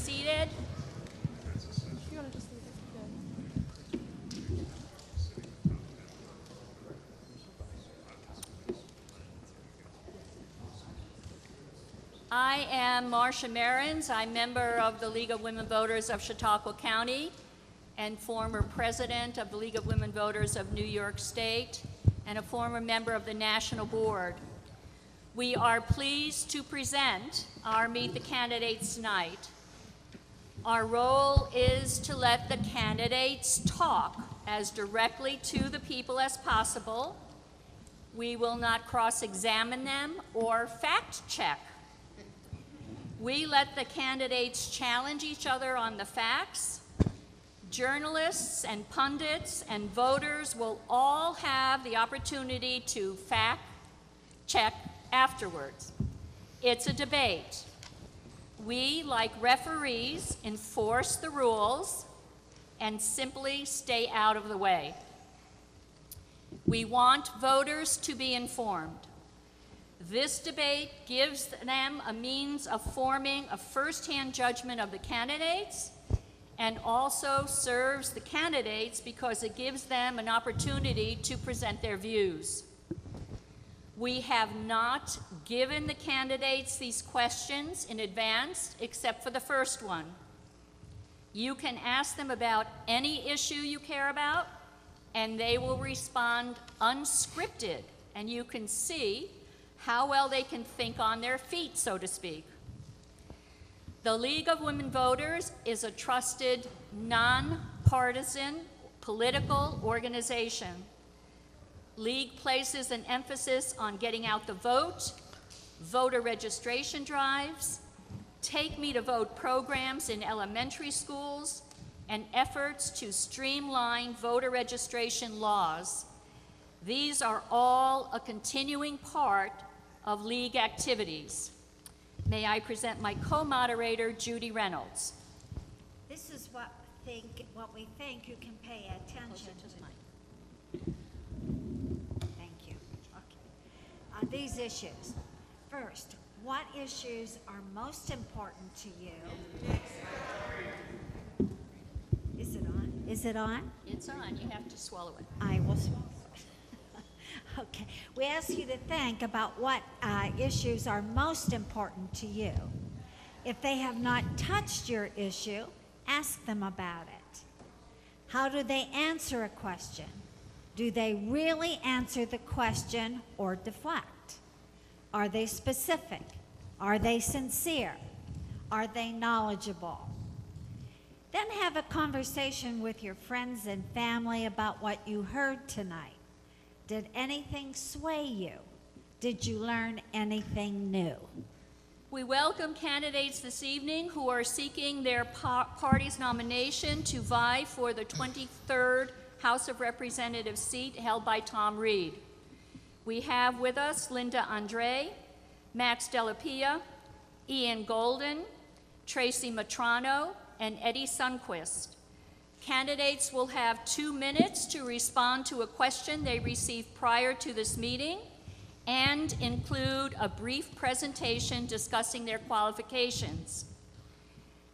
seated. I am Marcia Marins. I'm member of the League of Women Voters of Chautauqua County and former president of the League of Women Voters of New York State and a former member of the National Board. We are pleased to present our Meet the Candidates tonight. Our role is to let the candidates talk as directly to the people as possible. We will not cross-examine them or fact-check. We let the candidates challenge each other on the facts. Journalists and pundits and voters will all have the opportunity to fact-check afterwards. It's a debate. We, like referees, enforce the rules and simply stay out of the way. We want voters to be informed. This debate gives them a means of forming a first-hand judgment of the candidates and also serves the candidates because it gives them an opportunity to present their views. We have not given the candidates these questions in advance except for the first one. You can ask them about any issue you care about and they will respond unscripted, and you can see how well they can think on their feet, so to speak. The League of Women Voters is a trusted, nonpartisan political organization. League places an emphasis on getting out the vote, voter registration drives, Take Me to Vote programs in elementary schools, and efforts to streamline voter registration laws. These are all a continuing part of League activities. May I present my co-moderator, Judy Reynolds. This is what we think you can pay attention to. Thank you. Okay. On these issues, first, what issues are most important to you? Is it on? Is it on? It's on. You have to swallow it. I will swallow it. Okay. We ask you to think about what issues are most important to you. If they have not touched your issue, ask them about it. How do they answer a question? Do they really answer the question or deflect? Are they specific? Are they sincere? Are they knowledgeable? Then have a conversation with your friends and family about what you heard tonight. Did anything sway you? Did you learn anything new? We welcome candidates this evening who are seeking their party's nomination to vie for the 23rd House of Representatives seat held by Tom Reed. We have with us Linda Andrei, Max Della, Ian Golden, Tracy Mitrano, and Eddie Sundquist. Candidates will have 2 minutes to respond to a question they received prior to this meeting and include a brief presentation discussing their qualifications.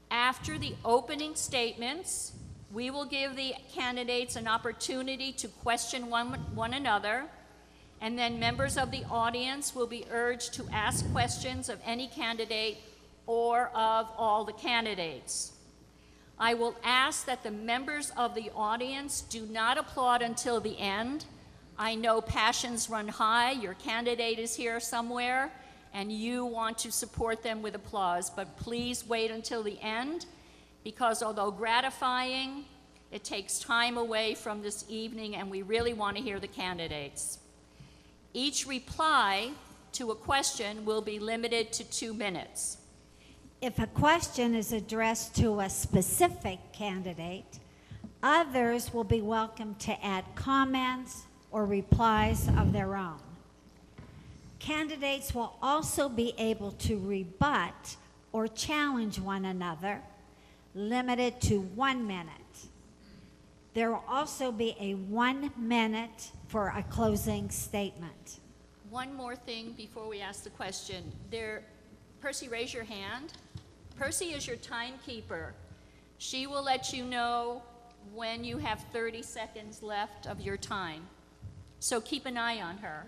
After the opening statements, we will give the candidates an opportunity to question one another, and then members of the audience will be urged to ask questions of any candidate or of all the candidates. I will ask that the members of the audience do not applaud until the end. I know passions run high. Your candidate is here somewhere, and you want to support them with applause, but please wait until the end, because although gratifying, it takes time away from this evening, and we really want to hear the candidates. Each reply to a question will be limited to 2 minutes. If a question is addressed to a specific candidate, others will be welcome to add comments or replies of their own. Candidates will also be able to rebut or challenge one another, limited to 1 minute. There will also be a 1 minute for a closing statement. One more thing before we ask the question. Percy, raise your hand. Percy is your timekeeper. She will let you know when you have 30 seconds left of your time. So keep an eye on her.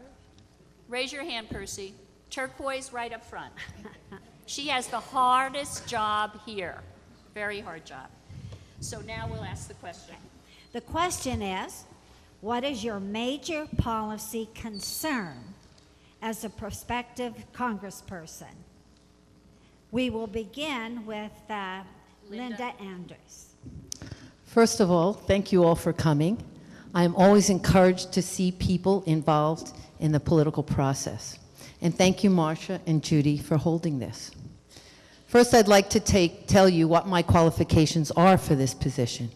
Raise your hand, Percy. Turquoise right up front. She has the hardest job here. Very hard job. So now we'll ask the question. The question is, what is your major policy concern as a prospective congressperson? We will begin with Linda Andrews. First of all, thank you all for coming. I am always encouraged to see people involved in the political process. And thank you, Marcia and Judy, for holding this. First, I'd like to tell you what my qualifications are for this position.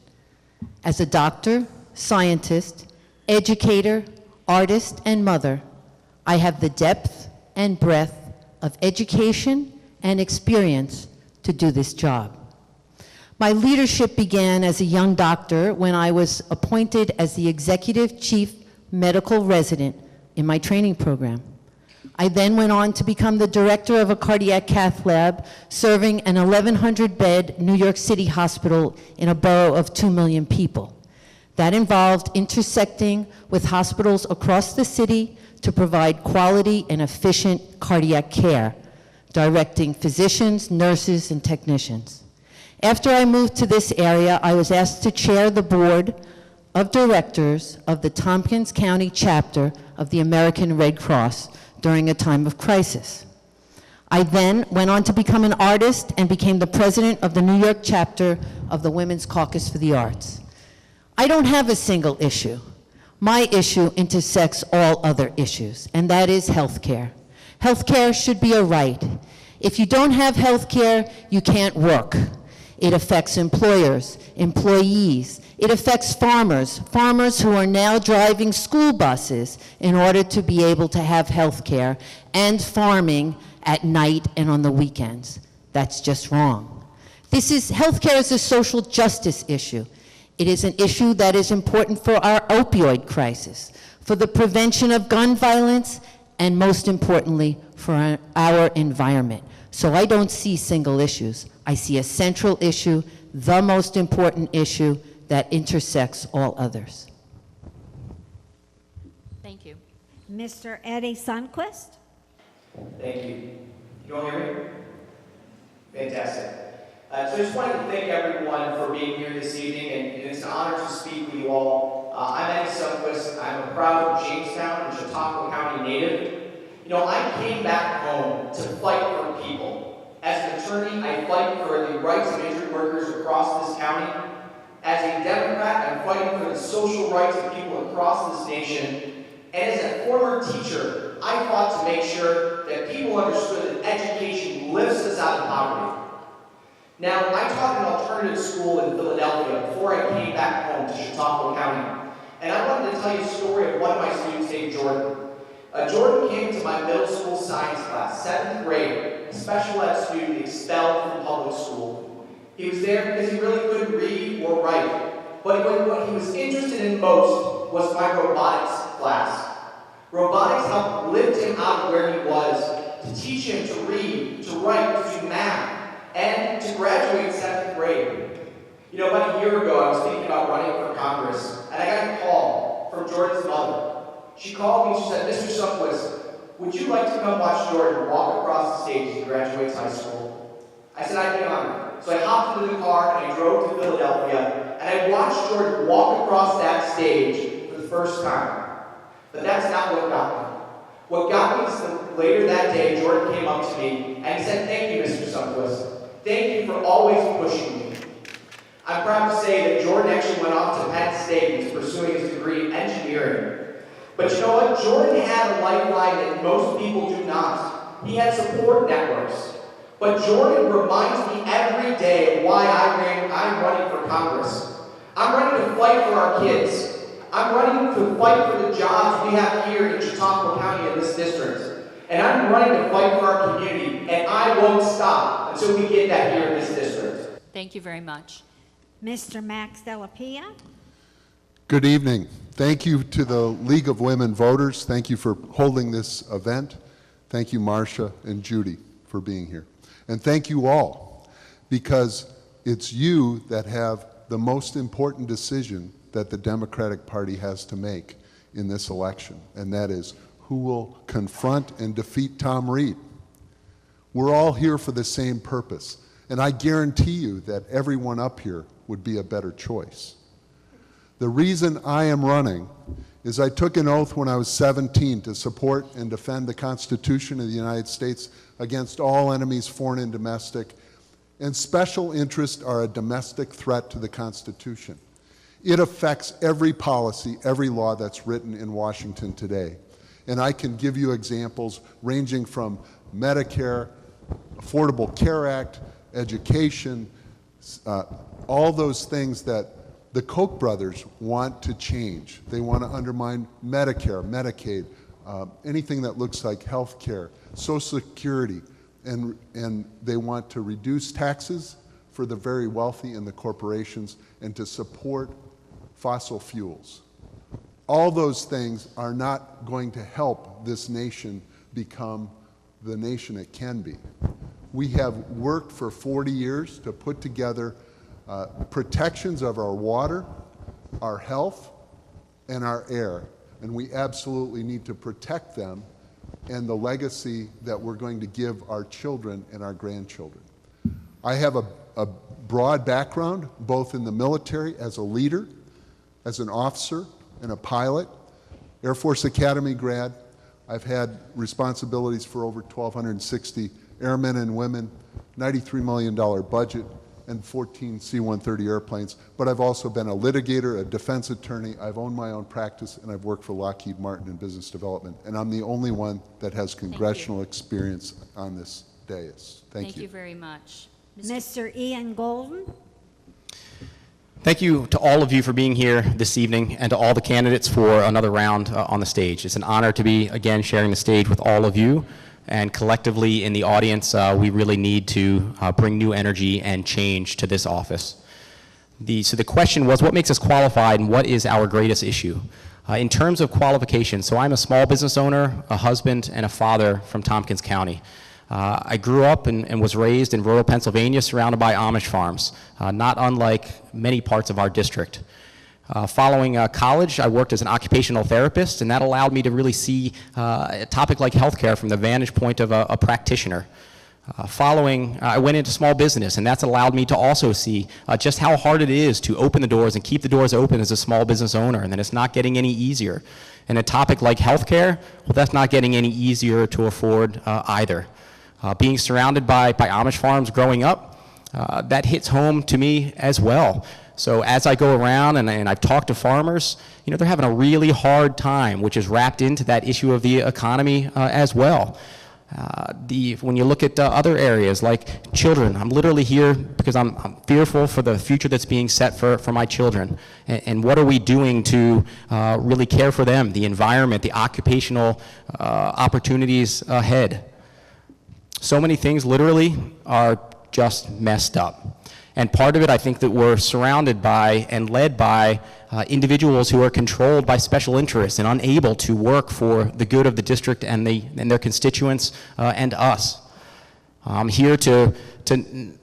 As a doctor, scientist, educator, artist, and mother, I have the depth and breadth of education and experience to do this job. My leadership began as a young doctor when I was appointed as the Executive Chief Medical Resident in my training program. I then went on to become the director of a cardiac cath lab serving an 1,100-bed New York City hospital in a borough of 2 million people. That involved intersecting with hospitals across the city to provide quality and efficient cardiac care, directing physicians, nurses, and technicians. After I moved to this area, I was asked to chair the board of directors of the Tompkins County chapter of the American Red Cross during a time of crisis. I then went on to become an artist and became the president of the New York chapter of the Women's Caucus for the Arts. I don't have a single issue. My issue intersects all other issues, and that is health care. Health care should be a right. If you don't have health care, you can't work. It affects employers, employees. It affects farmers who are now driving school buses in order to be able to have health care, and farming at night and on the weekends. That's just wrong. Healthcare is a social justice issue. It is an issue that is important for our opioid crisis, for the prevention of gun violence, and most importantly, for our environment. So I don't see single issues. I see a central issue, the most important issue that intersects all others. Thank you. Mr. Eddie Sundquist. Thank you. You all hear me? Fantastic. So I just wanted to thank everyone for being here this evening, and it's an honor to speak with you all. I'm Eddie Sundquist. I'm a proud Jamestown and Chautauqua County native. You know, I came back home to fight for people. As an attorney, I fight for the rights of injured workers across this county. As a Democrat, I'm fighting for the social rights of people across this nation. And as a former teacher, I fought to make sure that people understood that education lifts us out of poverty. Now, I taught an alternative school in Philadelphia before I came back home to Chautauqua County. And I wanted to tell you a story of one of my students named Jordan. Jordan came to my middle school science class, 7th grade, a special ed student expelled from public school. He was there because he really couldn't read or write. But what he was interested in most was my robotics class. Robotics helped lift him out of where he was, to teach him to read, to write, to do math, and to graduate 7th grade. You know, about a year ago, I was thinking about running for Congress, and I got a call from Jordan's mother. She called me and she said, "Mr. Sundquist, would you like to come watch Jordan walk across the stage as he graduates high school?" I said, "I'd be honored." So I hopped into the car and I drove to Philadelphia, and I watched Jordan walk across that stage for the first time. But that's not what got me. What got me is that later that day, Jordan came up to me and he said, "Thank you, Mr. Sundquist. Thank you for always pushing me." I'm proud to say that Jordan actually went off to Penn State and is pursuing his degree in engineering. But you know what? Jordan had a lifeline that most people do not. He had support networks. But Jordan reminds me every day of why I'm running for Congress. I'm running to fight for our kids. I'm running to fight for the jobs we have here in Chautauqua County in this district. And I'm running to fight for our community. And I won't stop until we get that here in this district. Thank you very much. Mr. Max Della. Good evening. Thank you to the League of Women Voters. Thank you for holding this event. Thank you, Marcia and Judy, for being here. And thank you all. because it's you that have the most important decision that the Democratic Party has to make in this election, and that is who will confront and defeat Tom Reed. We're all here for the same purpose, and I guarantee you that everyone up here would be a better choice. The reason I am running is I took an oath when I was 17 to support and defend the Constitution of the United States against all enemies, foreign and domestic, and special interests are a domestic threat to the Constitution. It affects every policy, every law that's written in Washington today. And I can give you examples ranging from Medicare, Affordable Care Act, education, all those things that the Koch brothers want to change. They want to undermine Medicare, Medicaid, anything that looks like health care, Social Security, and they want to reduce taxes for the very wealthy and the corporations and to support fossil fuels. All those things are not going to help this nation become the nation it can be. We have worked for 40 years to put together protections of our water, our health, and our air, and we absolutely need to protect them and the legacy that we're going to give our children and our grandchildren. I have a broad background, both in the military as a leader, as an officer, and a pilot, Air Force Academy grad. I've had responsibilities for over 1,260 airmen and women, $93 million budget, and 14 C-130 airplanes. But I've also been a litigator, a defense attorney. I've owned my own practice, and I've worked for Lockheed Martin in business development. And I'm the only one that has congressional experience on this dais. Thank you. Thank you very much. Mr. Ian Golden? Thank you to all of you for being here this evening and to all the candidates for another round on the stage. It's an honor to be, again, sharing the stage with all of you. And collectively in the audience, we really need to bring new energy and change to this office. So the question was, what makes us qualified and what is our greatest issue? In terms of qualifications, so I'm a small business owner, a husband, and a father from Tompkins County. I grew up and was raised in rural Pennsylvania surrounded by Amish farms, not unlike many parts of our district. Following college, I worked as an occupational therapist, and that allowed me to really see a topic like healthcare from the vantage point of a practitioner. I went into small business, and that's allowed me to also see just how hard it is to open the doors and keep the doors open as a small business owner, and that it's not getting any easier. And a topic like healthcare, well, that's not getting any easier to afford either. Being surrounded by Amish farms growing up, that hits home to me as well. So as I go around and I've talked to farmers, you know, they're having a really hard time, which is wrapped into that issue of the economy as well. When you look at other areas like children, I'm literally here because I'm fearful for the future that's being set for my children. And what are we doing to really care for them, the environment, the occupational opportunities ahead? So many things literally are just messed up. And part of it, I think that we're surrounded by and led by individuals who are controlled by special interests and unable to work for the good of the district and their constituents and us. I'm here to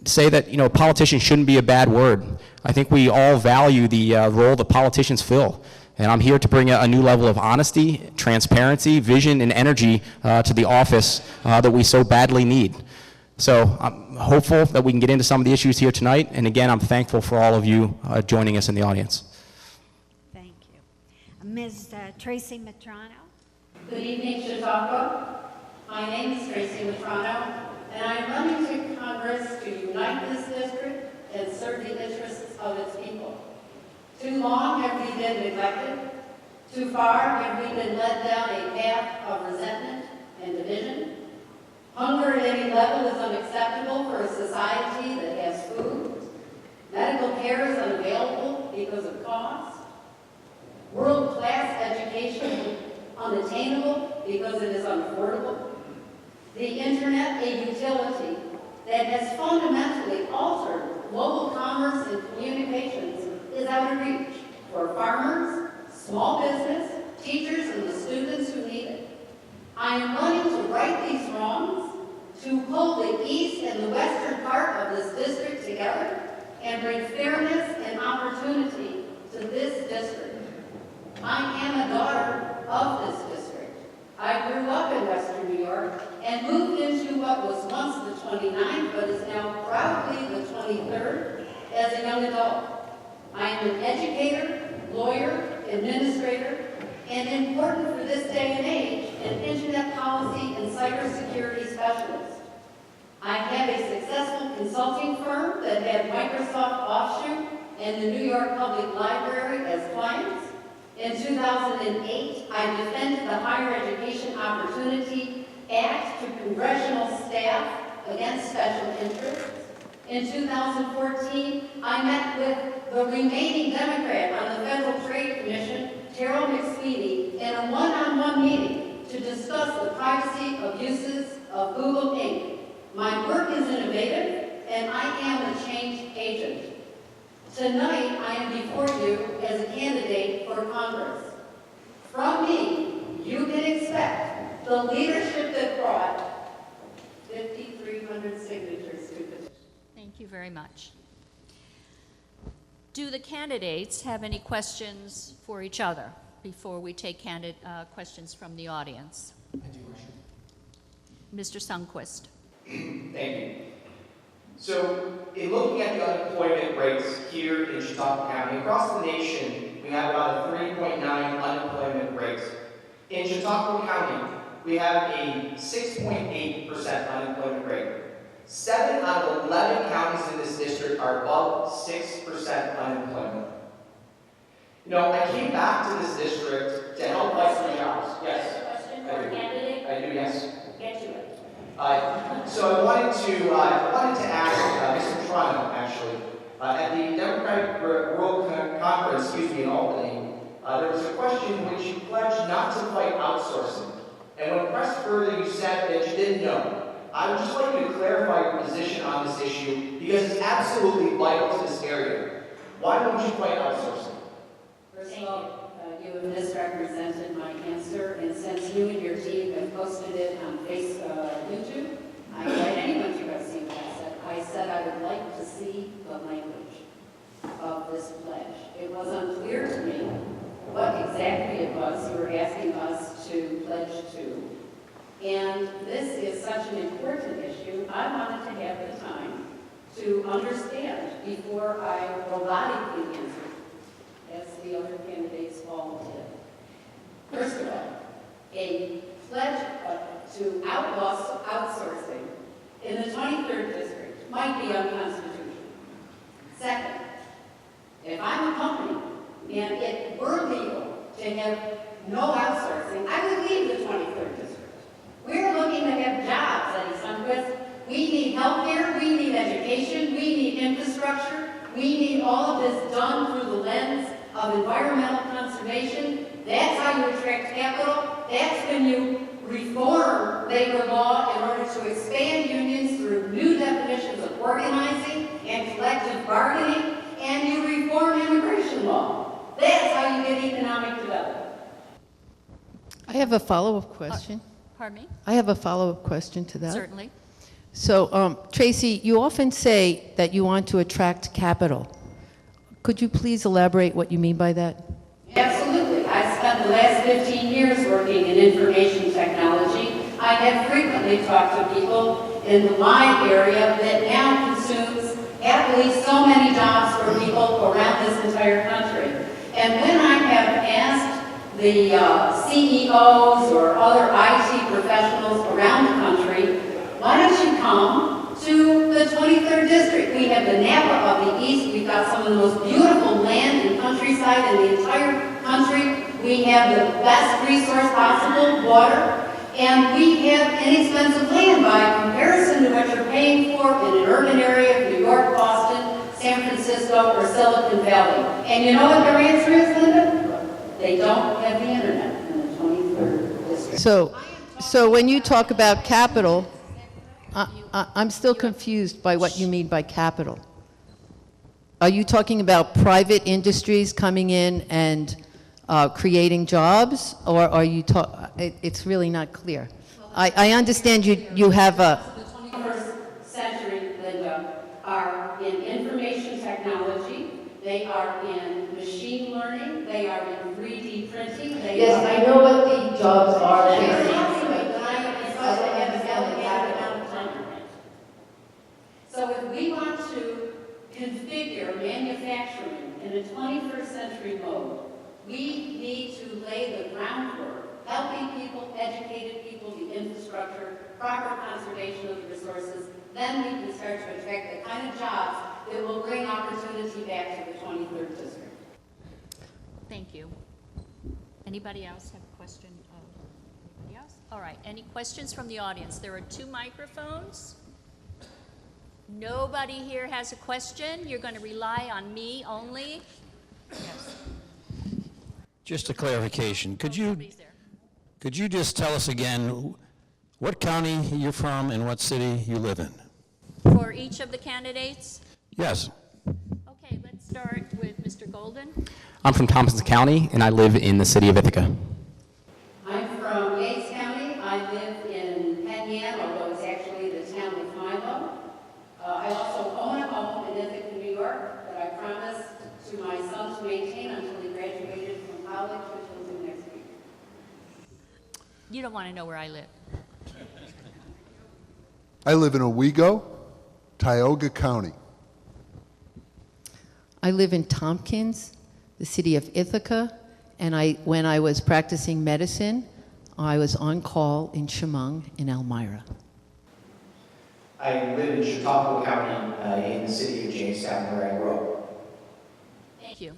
say that, you know, politician shouldn't be a bad word. I think we all value the role that politicians fill. And I'm here to bring a new level of honesty, transparency, vision, and energy to the office that we so badly need. So I'm hopeful that we can get into some of the issues here tonight. And again, I'm thankful for all of you joining us in the audience. Thank you. Ms. Tracy Mitrano? Good evening, Chautauqua. My name is Tracy Mitrano, and I'm running to Congress to unite this district and serve the interests of its people. Too long have we been neglected. Too far have we been led down a path of resentment and division. Hunger at any level is unacceptable for a society that has food. Medical care is unavailable because of cost. World-class education unattainable because it is unaffordable. The internet, a utility that has fundamentally altered global commerce and communications, is out of reach for farmers, small business, teachers, and the students who need it. I am running to right these wrongs, to pull the east and the western part of this district together and bring fairness and opportunity to this district. I am a daughter of this district. I grew up in Western New York and moved into what was once the 29th, but is now proudly the 23rd as a young adult. I am an educator, lawyer, administrator, and important for this day and age, an internet policy and cybersecurity specialist. I have a successful consulting firm that had Microsoft Offshoot and the New York Public Library as clients. In 2008, I defended the Higher Education Opportunity Act to congressional staff against special interests. In 2014, I met with the remaining Democrat on the Federal Trade Commission, Terrell McSweeney, in a one-on-one meeting to discuss the privacy abuses of Google Inc. My work is innovative, and I am a change agent. Tonight, I am before you as a candidate for Congress. From me, you can expect the leadership that brought 5,300 signatures to the petition. Thank you very much. Do the candidates have any questions for each other before we take questions from the audience? I do, Mr. Sundquist. Thank you. So, in looking at the unemployment rates here in Chautauqua County, across the nation, we have about a 3.9 unemployment rate. In Chautauqua County, we have a 6.8% unemployment rate. 7 out of 11 counties in this district are above 6% unemployment. You know, I came back to this district to help fight for jobs. Yes. Question for a candidate? I do, yes. Get to it. So I wanted to ask Mr. Mitrano, actually, at the Democratic World Conference, in Albany, there was a question in which you pledged not to fight outsourcing. And when pressed further, you said that you didn't know. I would just like you to clarify your position on this issue because it's absolutely vital to this area. Why don't you fight outsourcing? First of all, you have misrepresented my answer, and since you and your team have posted it on YouTube, I invite anyone to go see what I said. I said I would like to see the language of this pledge. It was unclear to me what exactly it was you were asking us to pledge to. And this is such an important issue, I wanted to have the time to understand before I robotically answered, as the other candidates all did. First of all, a pledge to outlaw outsourcing in the 23rd district might be unconstitutional. Second, if I'm a company and it were legal to have no outsourcing, I would leave the 23rd district. We're looking to have jobs at Sundquist. We need health care, we need education, we need infrastructure, we need all of this done through the lens of environmental conservation. That's how you attract capital. That's when you reform labor law in order to expand unions through new definitions of organizing and collective bargaining, and you reform immigration law. That's how you get economic development. I have a follow-up question. Pardon me? I have a follow-up question to that. Certainly. So, Tracy, you often say that you want to attract capital. Could you please elaborate what you mean by that? Absolutely. I spent the last 15 years working in information technology. I have frequently talked to people in the Lyme area that now consumes happily so many jobs for people around this entire country. And when I have asked the CEOs or other IT professionals around the country, why don't you come to the 23rd district? We have the Napa of the East. We've got some of the most beautiful land and countryside in the entire country. We have the best resource possible, water. And we have inexpensive land by comparison to what you're paying for in an urban area of New York, Boston, San Francisco, or Silicon Valley. And you know what their answer is, Linda? They don't have the internet in the 23rd district. So when you talk about capital, I'm still confused by what you mean by capital. Are you talking about private industries coming in and creating jobs, or are you it's really not clear. I understand you have a... The 21st century, Linda, are in information technology, they are in machine learning, they are in 3D printing. Yes, I know what the jobs are, Tracy. So if we want to configure manufacturing in a 21st century mode, we need to lay the groundwork, helping people, educated people, the infrastructure, proper conservation of the resources. Then we can start to attract the kind of jobs that will bring opportunity back to the 23rd district. Thank you. Anybody else have a question? Anybody else? All right, any questions from the audience? There are 2 microphones. Nobody here has a question. You're going to rely on me only. Yes. Just a clarification. Somebody's there. Could you just tell us again what county you're from and what city you live in? For each of the candidates? Yes. Okay, let's start with Mr. Golden. I'm from Thompson County, and I live in the city of Ithaca. I'm from Yates County. I live in Penn Yan, although it's actually the town of Milo. I also own a home in Ithaca, New York, that I promised to my son to maintain until he graduated from college, which he'll do next week. You don't want to know where I live. I live in Owego, Tioga County. I live in Tompkins, the city of Ithaca, and when I was practicing medicine, I was on call in Chemung in Elmira. I live in Chautauqua County in the city of Jamestown, where I grew up. Thank you.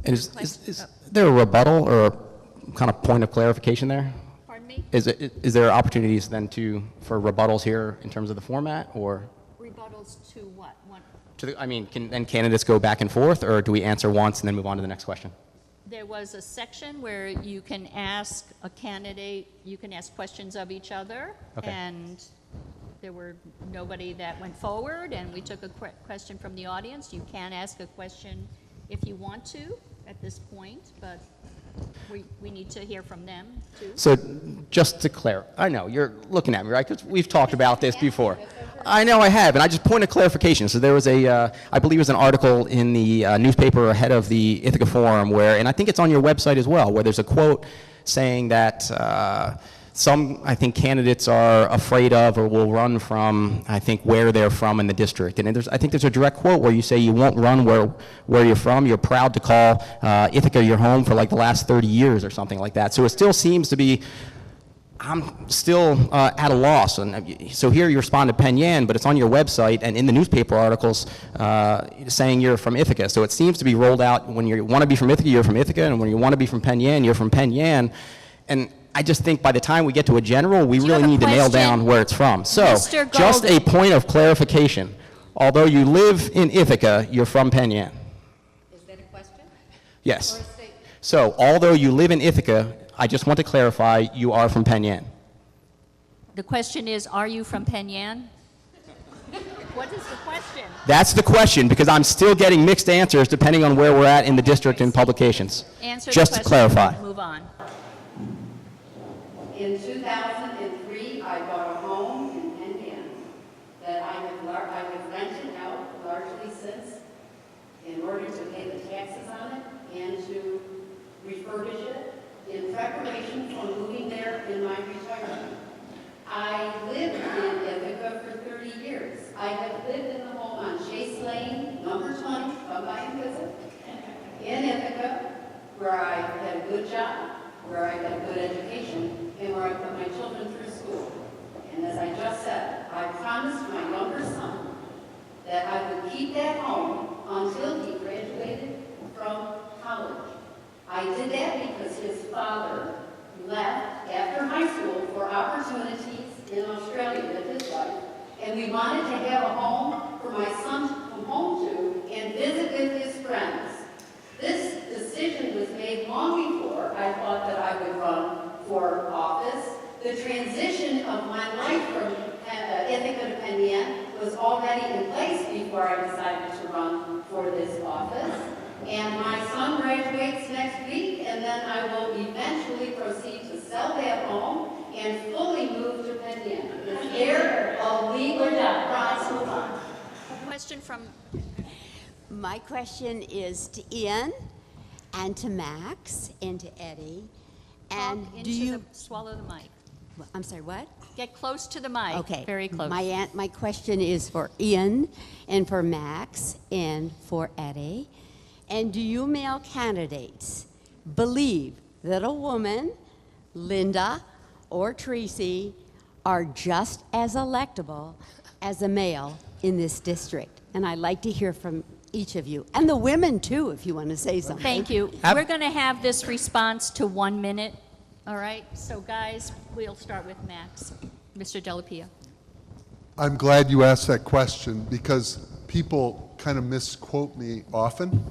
And is there a rebuttal or a kind of point of clarification there? Pardon me? Is there opportunities then for rebuttals here in terms of the format, or? Rebuttals to what? Can then candidates go back and forth, or do we answer once and then move on to the next question? There was a section where you can ask a candidate, you can ask questions of each other. Okay. And there were nobody that went forward, and we took a question from the audience. You can ask a question if you want to at this point, but we need to hear from them too. So just to clarify, I know you're looking at me, right? Because we've talked about this before. I know I have, and I just point of clarification. So there was I believe it was an article in the newspaper ahead of the Ithaca Forum where, and I think it's on your website as well, where there's a quote saying that some, I think, candidates are afraid of or will run from, I think, where they're from in the district. And I think there's a direct quote where you say you won't run where you're from. You're proud to call Ithaca your home for like the last 30 years or something like that. So it still seems to be, I'm still at a loss. And so here you respond to Penn Yan, but it's on your website and in the newspaper articles saying you're from Ithaca. So it seems to be rolled out when you want to be from Ithaca, you're from Ithaca, and when you want to be from Penn Yan, you're from Penn Yan. And I just think by the time we get to a general, we really need to nail down where it's from. So Mr. just a Golden. point of clarification. Although you live in Ithaca, you're from Penn Yan. Is that a question? Yes. So although you live in Ithaca, I just want to clarify you are from Penn Yan. The question is, are you from Penn Yan? What is the question? That's the question, because I'm still getting mixed answers depending on where we're at in the district and publications. Answer Just the to question. clarify. Move on. In 2003, I bought a home in Penn Yan that I have rented out largely since in order to pay the taxes on it and to refurbish it in preparation for moving there in my retirement. I lived in Ithaca for 30 years. I have lived in the home on Chase Lane, number 20, come by and visit, in Ithaca, where I had a good job, where I had a good education, and where I put my children through school. And as I just said, I promised my younger son that I would keep that home until he graduated from college. I did that because his father left after high school for opportunities in Australia with his wife, and we wanted to have a home for my son to come home to and visit with his friends. This decision was made long before I thought that I would run for office. The transition of my life from Ithaca to Penn Yan was already in place before I decided to run for this office. And my son graduates next week, and then I will eventually proceed to sell that home and fully move to Penn Yan. Is there a legal process? question from, My question is to Ian and to Max and to Eddie. And talk do into you, swallow the mic. I'm sorry, what? Get close to the mic. Okay. Very close. My question is for Ian and for Max and for Eddie. And do you male candidates believe that a woman, Linda or Tracy, are just as electable as a male in this district? And I'd like to hear from each of you, and the women too, if you want to say something. Thank you. We're going to have this response to 1 minute. All right? So guys, we'll start with Max. Mr. Della. I'm glad you asked that question because people kind of misquote me often.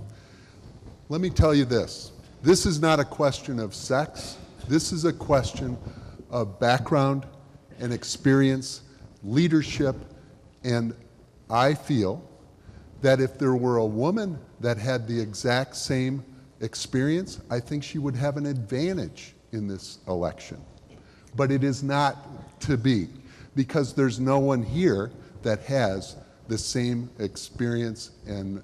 Let me tell you this. This is not a question of sex. This is a question of background and experience, leadership, and I feel that if there were a woman that had the exact same experience, I think she would have an advantage in this election. But it is not to be, because there's no one here that has the same experience, and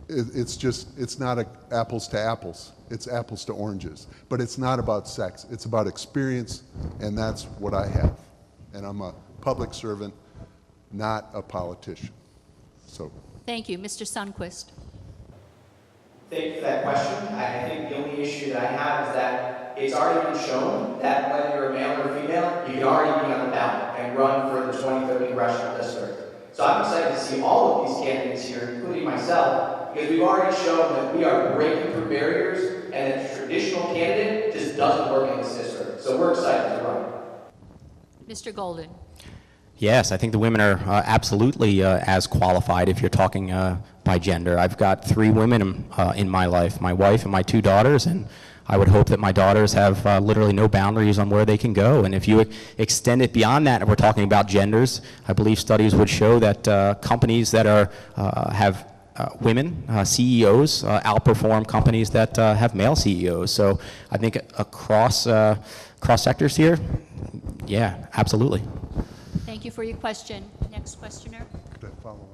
it's not apples to apples. It's apples to oranges. But it's not about sex. It's about experience, and that's what I have. And I'm a public servant, not a politician. So. Thank you. Mr. Sundquist. Thank you for that question. I think the only issue that I have is that it's already been shown that whether you're a male or a female, you can already be on the ballot and run for the 23rd Congressional District. So I'm excited to see all of these candidates here, including myself, because we've already shown that we are breaking through barriers and that the traditional candidate just doesn't work in this district. So we're excited to run. Mr. Golden. Yes, I think the women are absolutely as qualified if you're talking by gender. I've got 3 women in my life, my wife and my 2 daughters, and I would hope that my daughters have literally no boundaries on where they can go. And if you extend it beyond that, and we're talking about genders, I believe studies would show that companies that have women CEOs outperform companies that have male CEOs. So I think across sectors here, yeah, absolutely. Thank you for your question. Next questioner. Could I follow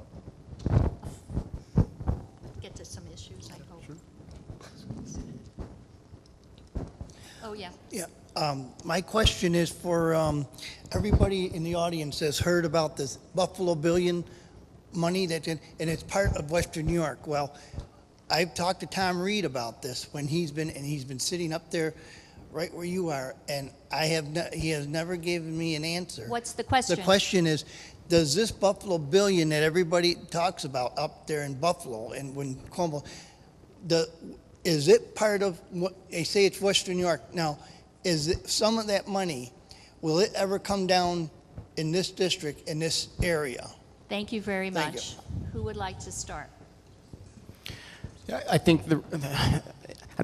up? Get to some issues, I hope. Sure. Oh, yeah. Yeah. My question is for everybody in the audience that's heard about this Buffalo Billion money and it's part of Western New York. Well, I've talked to Tom Reed about this when he's been sitting up there right where you are, and he has never given me an answer. What's the question? The question is, does this Buffalo Billion that everybody talks about up there in Buffalo and when Cuomo, is it part of what they say it's Western New York? Now, is it some of that money, will it ever come down in this district, in this area? Thank you very much. Thank you. Who would like to start? Yeah, I think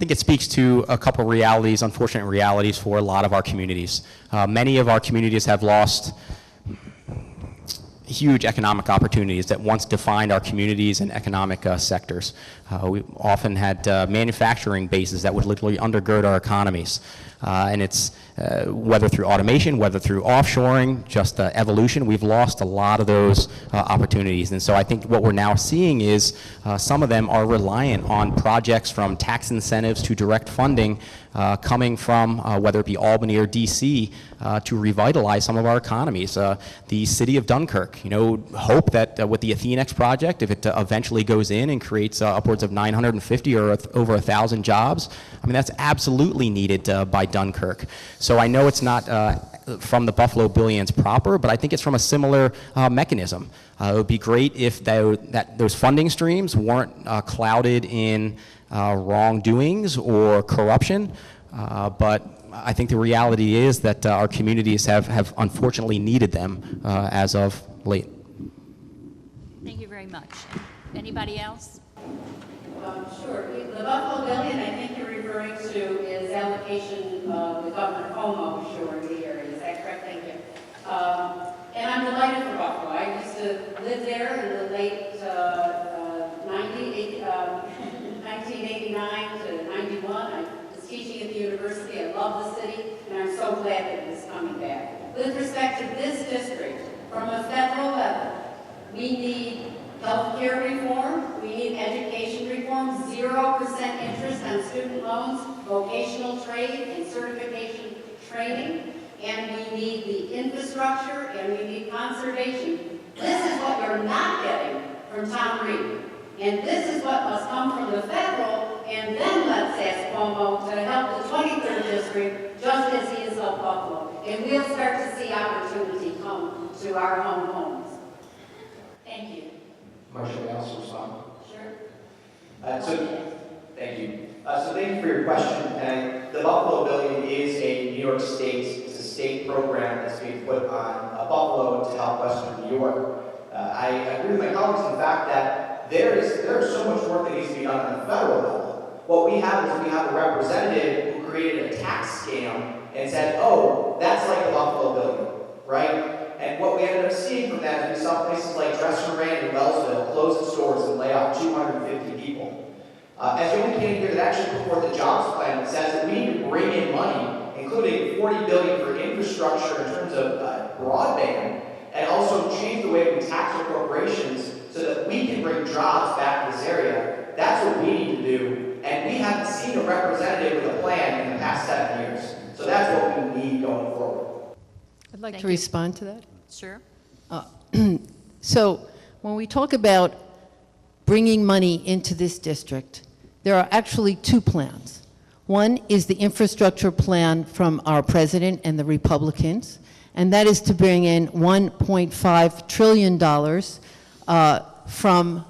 it speaks to a couple realities, unfortunate realities for a lot of our communities. Many of our communities have lost huge economic opportunities that once defined our communities and economic sectors. We often had manufacturing bases that would literally undergird our economies. And it's whether through automation, whether through offshoring, just evolution, we've lost a lot of those opportunities. And so I think what we're now seeing is some of them are reliant on projects from tax incentives to direct funding coming from whether it be Albany or DC to revitalize some of our economies. The city of Dunkirk, hope that with the Athenex project, if it eventually goes in and creates upwards of 950 or over 1,000 jobs, I mean, that's absolutely needed by Dunkirk. So I know it's not from the Buffalo Billions proper, but I think it's from a similar mechanism. It would be great if those funding streams weren't clouded in wrongdoings or corruption, but I think the reality is that our communities have unfortunately needed them as of late. Thank you very much. Anybody else? Sure. The Buffalo Billion, I think you're referring to is allocation with Governor Cuomo sure in the area. Is that correct? Thank you. And I'm delighted for Buffalo. I used to live there in the late 1989 to 91. I was teaching at the university. I love the city, and I'm so glad that it is coming back. With respect to this district, from a federal level, We need healthcare reform, we need education reform, 0% interest on student loans, vocational trade and certification training, and we need the infrastructure, and we need conservation. This is what you're not getting from Tom Reed. And this is what must come from the federal, and then let's ask Cuomo to help the 23rd district, just as he has helped Buffalo. And we'll start to see opportunity come to our home homes. Thank you. Marcia, may I also respond? Sure. Thank you. So thank you for your question. And the Buffalo Billion is a New York State, it's a state program that's being put on Buffalo to help Western New York. I agree with my colleagues in the fact that there is so much work that needs to be done on the federal level. What we have is we have a representative who created a tax scam and said, oh, that's like the Buffalo Billion, right? And what we ended up seeing from that is we saw places like Dresser Rand and Wellsville close its doors and lay off 250 people. As the only candidate here that actually put forth a jobs plan that says that we need to bring in money, including $40 billion for infrastructure in terms of broadband, and also change the way we tax our corporations so that we can bring jobs back to this area. That's what we need to do, and we haven't seen a representative with a plan in the past 7 years. So that's what we need going forward. I'd like Thank to you. respond to that. Sure. So when we talk about bringing money into this district, there are actually two plans. One is the infrastructure plan from our president and the Republicans, and that is to bring in $1.5 trillion from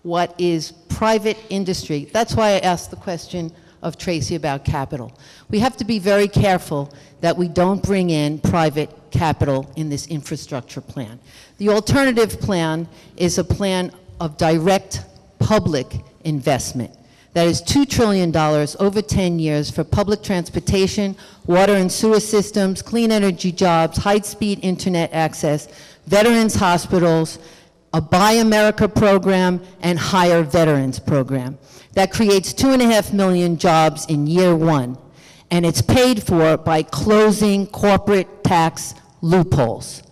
what is private industry. That's why I asked the question of Tracy about capital. We have to be very careful that we don't bring in private capital in this infrastructure plan. The alternative plan is a plan of direct public investment. That is $2 trillion over 10 years for public transportation, water and sewer systems, clean energy jobs, high-speed internet access, veterans hospitals, a Buy America program, and Hire Veterans program. That creates 2.5 million jobs in year one, and it's paid for by closing corporate tax loopholes.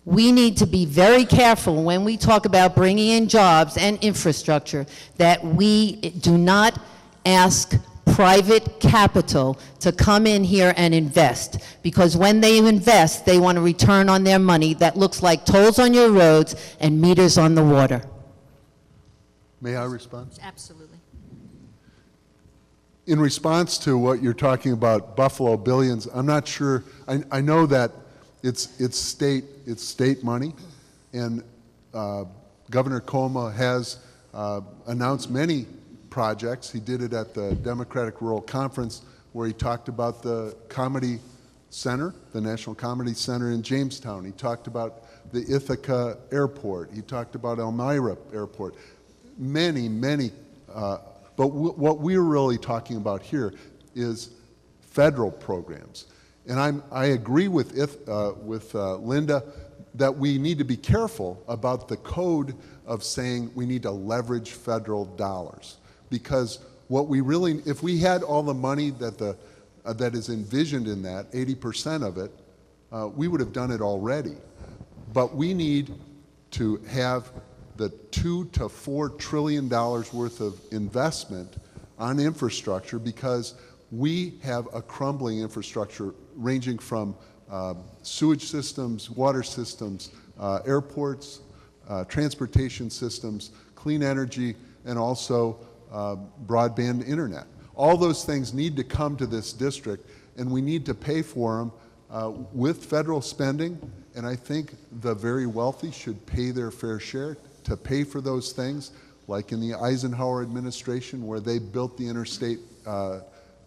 We need to be very careful when we talk about bringing in jobs and infrastructure that we do not ask private capital to come in here and invest, because when they invest, they want a return on their money that looks like tolls on your roads and meters on the water. May I respond? Absolutely. In response to what you're talking about, Buffalo Billions, I'm not sure, I know that it's state money, and Governor Cuomo has announced many projects. He did it at the Democratic Rural Conference, where he talked about the Comedy Center, the National Comedy Center in Jamestown. He talked about the Ithaca Airport. He talked about Elmira Airport. Many, but what we're really talking about here is federal programs. And I agree with Linda that we need to be careful about the code of saying we need to leverage federal dollars. Because what we really, if we had all the money that that is envisioned in that, 80% of it, we would have done it already. But we need to have the $2 to $4 trillion worth of investment on infrastructure, because we have a crumbling infrastructure ranging from sewage systems, water systems, airports, transportation systems, clean energy, and also broadband internet. All those things need to come to this district, and we need to pay for them with federal spending, and I think the very wealthy should pay their fair share to pay for those things, like in the Eisenhower administration, where they built the interstate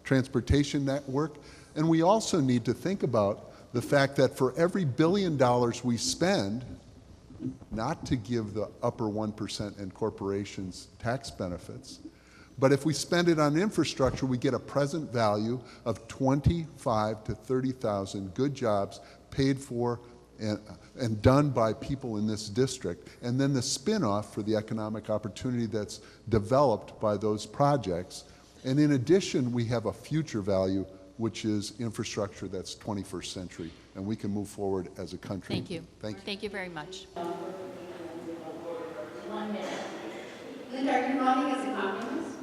transportation network. And we also need to think about the fact that for every $1 billion we spend, not to give the upper 1% in corporations tax benefits, but if we spend it on infrastructure, we get a present value of 25 to 30,000 good jobs paid for and done by people in this district. And then the spin-off for the economic opportunity that's developed by those projects. And in addition, we have a future value, which is infrastructure that's 21st century and we can move forward as a country. Thank you. Thank you. Thank you very much. 1 minute. Linda, are you running as a communist?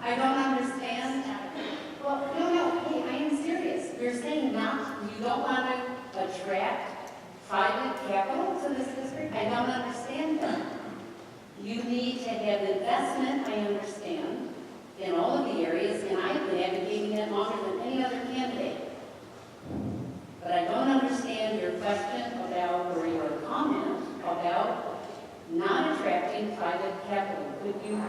I don't understand. Well, no, hey, I am serious. You're saying not, you don't want to attract private capital to this district? I don't understand that. You need to have investment, I understand, in all of the areas, and I've been advocating that longer than any other candidate. But I don't understand your question about, or your comment about not attracting private capital. Could you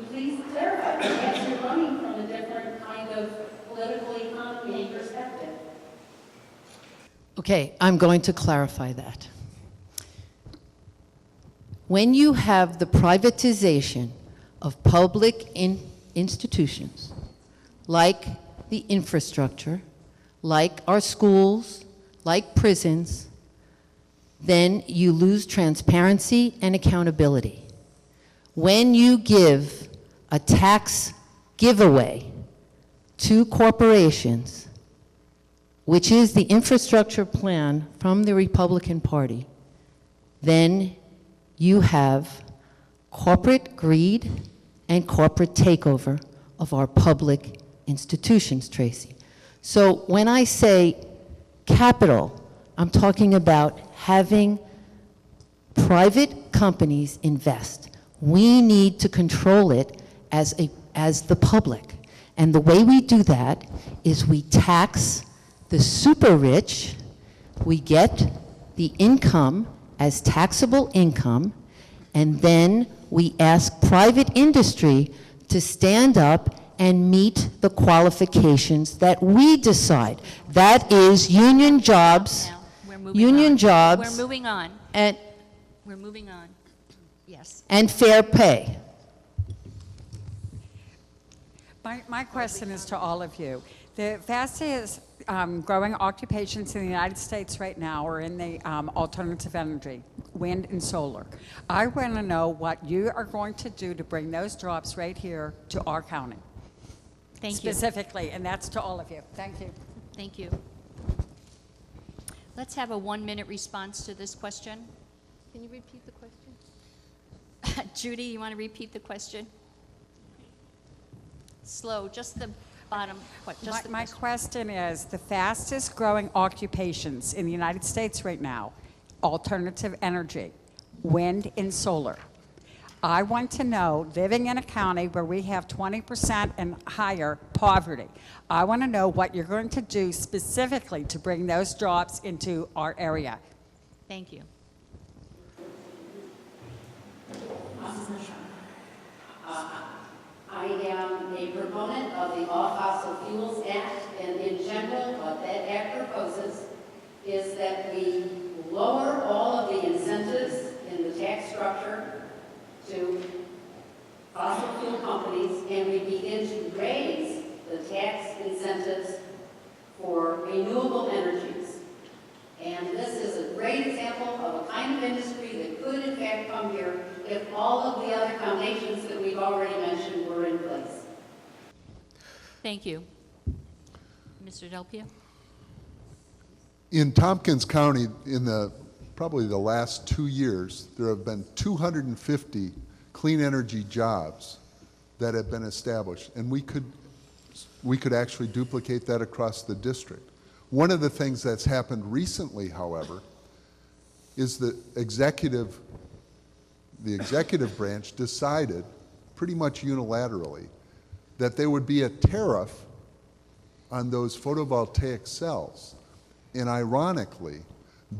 please clarify? Perhaps you're running from a different kind of political economy perspective. Okay, I'm going to clarify that. When you have the privatization of public institutions, like the infrastructure, like our schools, like prisons, then you lose transparency and accountability. When you give a tax giveaway to corporations, which is the infrastructure plan from the Republican Party, then you have corporate greed and corporate takeover of our public institutions, Tracy. So when I say capital, I'm talking about having private companies invest. We need to control it as the public. And the way we do that is we tax the super rich, we get the income as taxable income, and then we ask private industry to stand up and meet the qualifications that we decide. That is union jobs, Now, we're moving on. jobs, We're moving on. and We're moving on. Yes. fair pay. My question is to all of you. The fastest growing occupations in the United States right now are in the alternative energy, wind and solar. I want to know what you are going to do to bring those jobs right here to our county. Thank you. Specifically, and that's to all of you. Thank you. Thank you. Let's have a 1-minute response to this question. Can you repeat the question? Judy, you want to repeat the question? Slow, just the bottom, just the My question. question is, the fastest growing occupations in the United States right now, alternative energy, wind and solar. I want to know, living in a county where we have 20% and higher poverty, I want to know what you're going to do specifically to bring those jobs into our area. Thank you. I am a proponent of the All Fossil Fuels Act, and in general, what that act proposes is that we lower all of the incentives in the tax structure to fossil fuel companies, and we begin to raise the tax incentives for renewable energies. And this is a great example of a kind of industry that could in fact come here if all of the other foundations that we've already mentioned were in place. Thank you. Mr. Del Pio? In Tompkins County, in probably the last 2 years, there have been 250 clean energy jobs that have been established, and we could actually duplicate that across the district. One of the things that's happened recently, however, is the executive branch decided pretty much unilaterally that there would be a tariff on those photovoltaic cells. And ironically,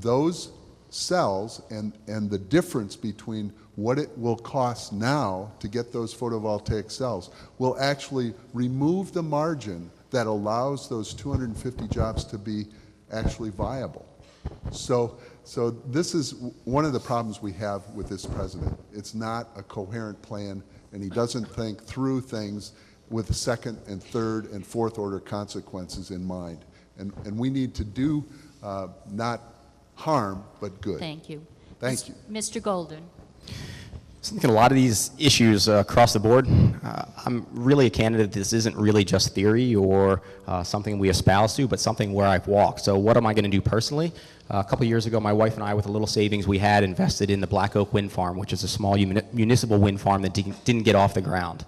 those cells and the difference between what it will cost now to get those photovoltaic cells will actually remove the margin that allows those 250 jobs to be actually viable. So this is one of the problems we have with this president. It's not a coherent plan, and he doesn't think through things with second and third and fourth order consequences in mind. And we need to do not harm, but good. Thank you. Thank you. Mr. Golden? So I think a lot of these issues across the board, I'm really a candidate. This isn't really just theory or something we espouse to, but something where I've walked. So what am I going to do personally? A couple years ago, my wife and I, with a little savings we had, invested in the Black Oak Wind Farm, which is a small municipal wind farm that didn't get off the ground.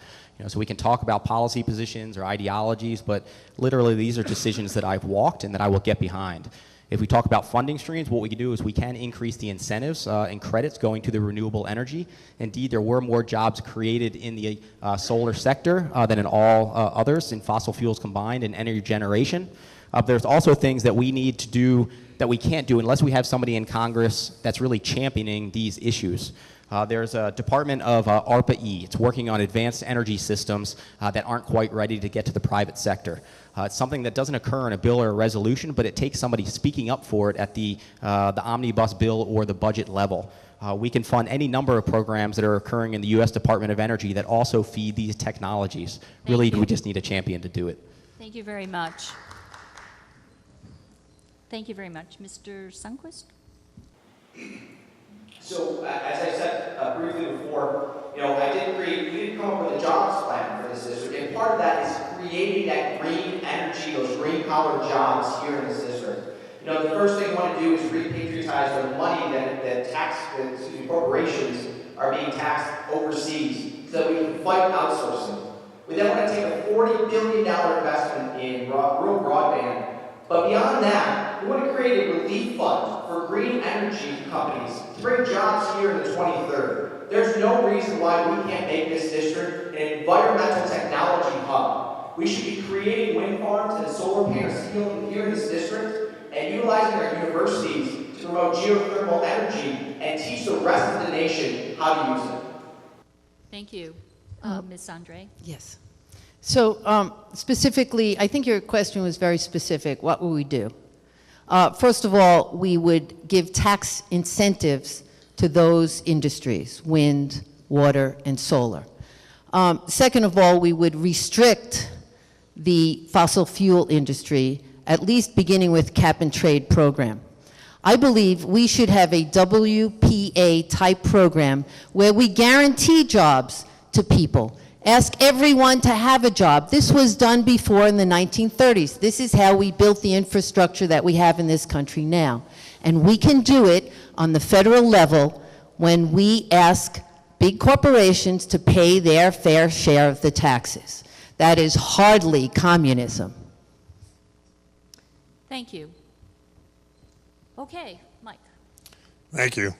So we can talk about policy positions or ideologies, but literally these are decisions that I've walked and that I will get behind. If we talk about funding streams, what we can do is we can increase the incentives and credits going to the renewable energy. Indeed, there were more jobs created in the solar sector than in all others, in fossil fuels combined and energy generation. There's also things that we need to do that we can't do unless we have somebody in Congress that's really championing these issues. There's a department of ARPA-E. It's working on advanced energy systems that aren't quite ready to get to the private sector. It's something that doesn't occur in a bill or a resolution, but it takes somebody speaking up for it at the omnibus bill or the budget level. We can fund any number of programs that are occurring in the U.S. Department of Energy that also feed these technologies. Really, we just need a champion to do it. Thank you very much. Thank you very much. Mr. Sundquist? So, as I said briefly before, we didn't come up with a jobs plan for this district, and part of that is creating that green energy, those green collar jobs here in this district. The first thing we want to do is repatriotize the money that corporations are being taxed overseas so that we can fight outsourcing. We then want to take a $40 billion investment in rural broadband. But beyond that, we want to create a relief fund for green energy companies to bring jobs here in the 23rd. There's no reason why we can't make this district an environmental technology hub. We should be creating wind farms and solar panels here in this district and utilizing our universities to promote geothermal energy and teach the rest of the nation how to use it. Thank you. Ms. Andrei? Yes. So specifically, I think your question was very specific. What would we do? First of all, we would give tax incentives to those industries, wind, water, and solar. Second of all, we would restrict the fossil fuel industry, at least beginning with cap and trade program. I believe we should have a WPA type program where we guarantee jobs to people. Ask everyone to have a job. This was done before in the 1930s. This is how we built the infrastructure that we have in this country now. And we can do it on the federal level when we ask big corporations to pay their fair share of the taxes. That is hardly communism. Thank you. Okay, Mike. Thank you.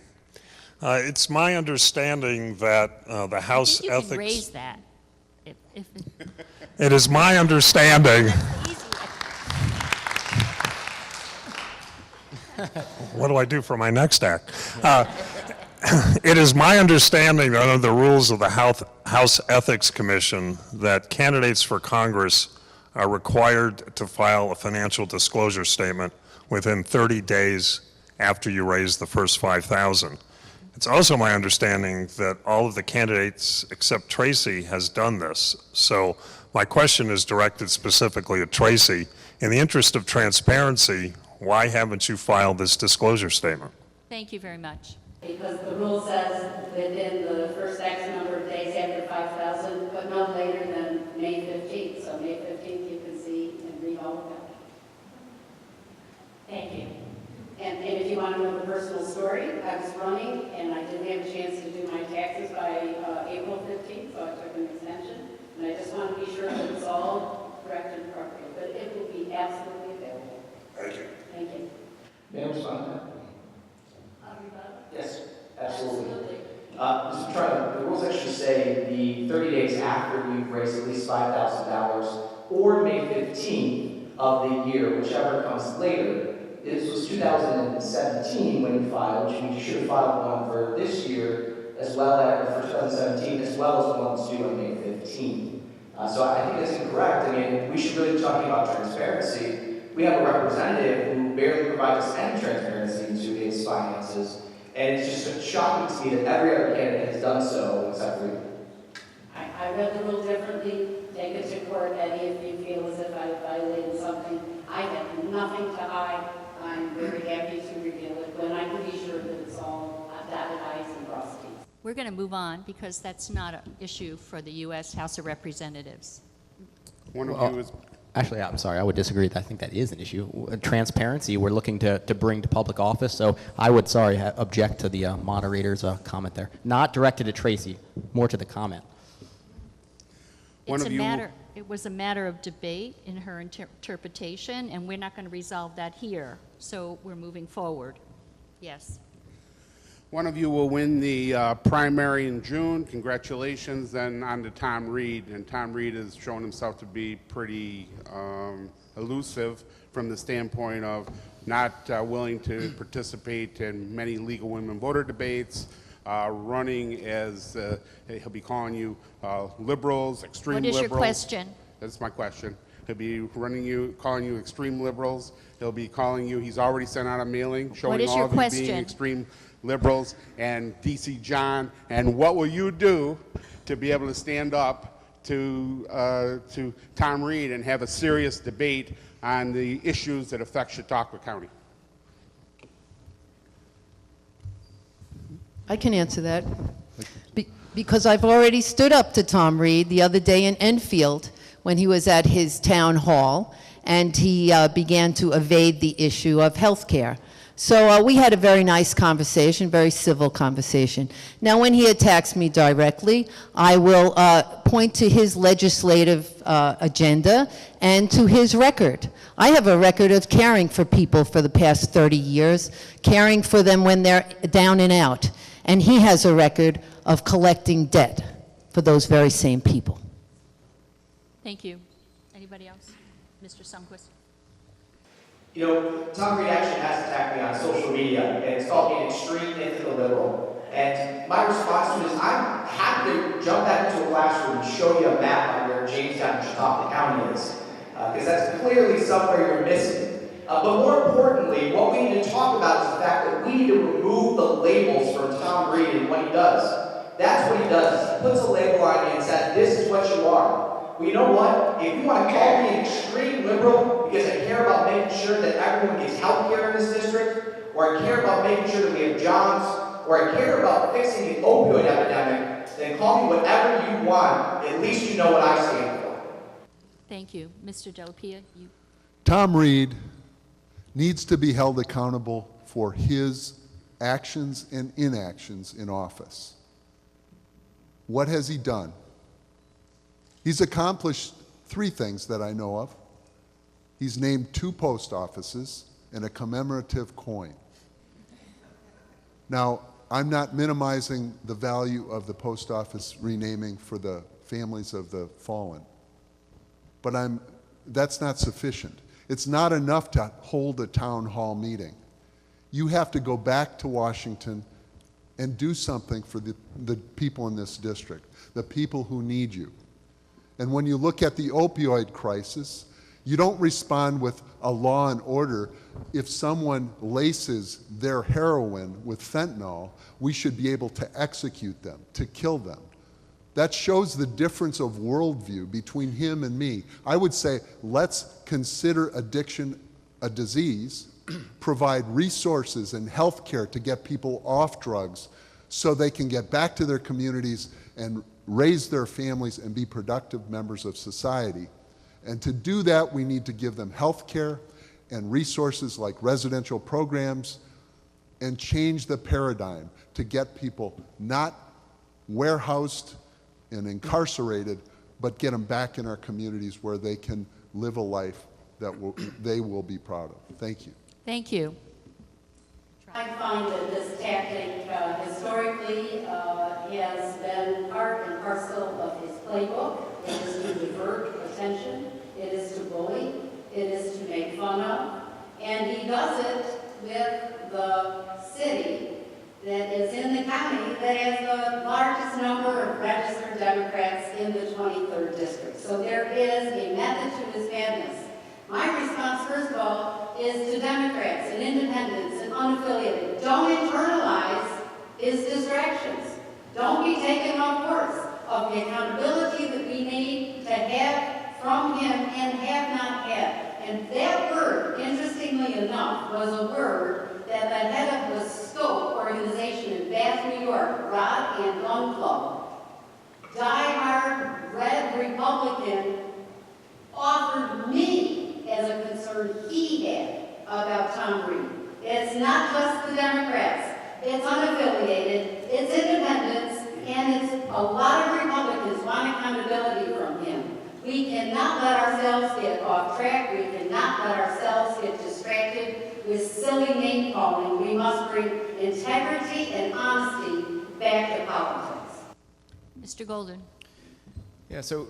It's my understanding that the House I think you Ethics... can raise that. It is my understanding... What do I do for my next act? It is my understanding that under the rules of the House Ethics Commission that candidates for Congress are required to file a financial disclosure statement within 30 days after you raise the first $5,000. It's also my understanding that all of the candidates except Tracy has done this. So my question is directed specifically at Tracy. In the interest of transparency, why haven't you filed this disclosure statement? Thank you very much. Because the rule says within the first X number of days after 5,000, but no later than May 15th. So May 15th you can see and read all of that. Thank you. And if you want to know the personal story, I was running and I didn't have a chance to do my taxes by April 15th, so I took an extension. And I just want to be sure that it's all correct and appropriate. But it will be absolutely available. Thank you. Thank you. May I respond to that? Yes, absolutely. Mr. Mitrano, the rules actually say the 30 days after you've raised at least $5,000 or May 15th of the year, whichever comes later. This was 2017 when you filed, which means you should have filed one for this year as well as for 2017 as well as the one that's due on May 15th. So I think that's incorrect. I mean, we should really be talking about transparency. We have a representative who barely provides us any transparency into his finances. And it's just shocking to me that every other candidate has done so except for you. I read the rule differently. Take it to court, Eddie, if you feel as if I violated something. I have nothing to hide. I'm very happy to reveal it when I can be sure that it's all dotted I's and crossed T's. We're we're going to move on because that's not an issue for the U.S. House of Representatives. One of you is. Actually, I'm sorry, I would disagree. I think that is an issue. Transparency, we're looking to bring to public office, so I would, object to the moderator's comment there. Not directed at Tracy, more to the comment. It was a matter of debate in her interpretation, and we're not going to resolve that here, so we're moving forward. Yes. One of you will win the primary in June. Congratulations. Then on to Tom Reed. And Tom Reed has shown himself to be pretty elusive from the standpoint of not willing to participate in many legal women voter debates, running as, he'll be calling you liberals, extreme liberals. What is your question? That's my question. He'll be calling you extreme liberals. He'll be calling you, he's already sent out a mailing showing all of you being extreme liberals and DC John, and what will you do to be able to stand up to Tom Reed and have a serious debate on the issues that affect Chautauqua County? I can answer that. Because I've already stood up to Tom Reed the other day in Enfield when he was at his town hall, and he began to evade the issue of health care. So we had a very nice conversation, very civil conversation. Now, when he attacks me directly, I will point to his legislative agenda and to his record. I have a record of caring for people for the past 30 years, caring for them when they're down and out. And he has a record of collecting debt for those very same people. Thank you. Anybody else? Mr. Sundquist. You know, Tom Reed actually has attacked me on social media, and it's called me an extreme illiberal. And my response to it is, I'm happy to jump back into a classroom and show you a map on where Jamestown and Chautauqua County is, because that's clearly somewhere you're missing. But more importantly, what we need to talk about is the fact that we need to remove the labels from Tom Reed and what he does. That's what he does. He puts a label on you and says, this is what you are. Well, you know what? If you want to call me an extreme liberal because I care about making sure that everyone gets health care in this district, or I care about making sure that we have jobs, or I care about fixing the opioid epidemic, then call me whatever you want. At least you know what I stand for. Thank you. Mr. Della, you. Tom Reed needs to be held accountable for his actions and inactions in office. What has he done? He's accomplished 3 things that I know of. He's named 2 post offices and a commemorative coin. Now, I'm not minimizing the value of the post office renaming for the families of the fallen, but that's not sufficient. It's not enough to hold a town hall meeting. You have to go back to Washington and do something for the people in this district, the people who need you. And when you look at the opioid crisis, you don't respond with a law and order. If someone laces their heroin with fentanyl, we should be able to execute them, to kill them. That shows the difference of worldview between him and me. I would say, let's consider addiction a disease, provide resources and health care to get people off drugs so they can get back to their communities and raise their families and be productive members of society. And to do that, we need to give them health care and resources like residential programs and change the paradigm to get people not warehoused and incarcerated, but get them back in our communities where they can live a life that they will be proud of. Thank you. Thank you. I find that this tactic historically has been part and parcel of his playbook. It is to divert attention, it is to bully, it is to make fun of, and he does it with the city that is in the county that has the largest number of registered Democrats in the 23rd district. So there is a method to his madness. My response, first of all, is to Democrats and independents and unaffiliated. Don't internalize his distractions. Don't be taken off course of the accountability that we need to have from him and have not had. And that word, interestingly enough, was a word that the head of the Scope organization in Bath, New York Rod and Gun Club, diehard red Republican, offered me as a concern he had about Tom Reed. It's not just the Democrats. It's unaffiliated, it's independents, and it's a lot of Republicans want accountability from him. We cannot let ourselves get off track. We cannot let ourselves get distracted with silly name calling. We must bring integrity and honesty back to politics. Mr. Golden. Yeah, so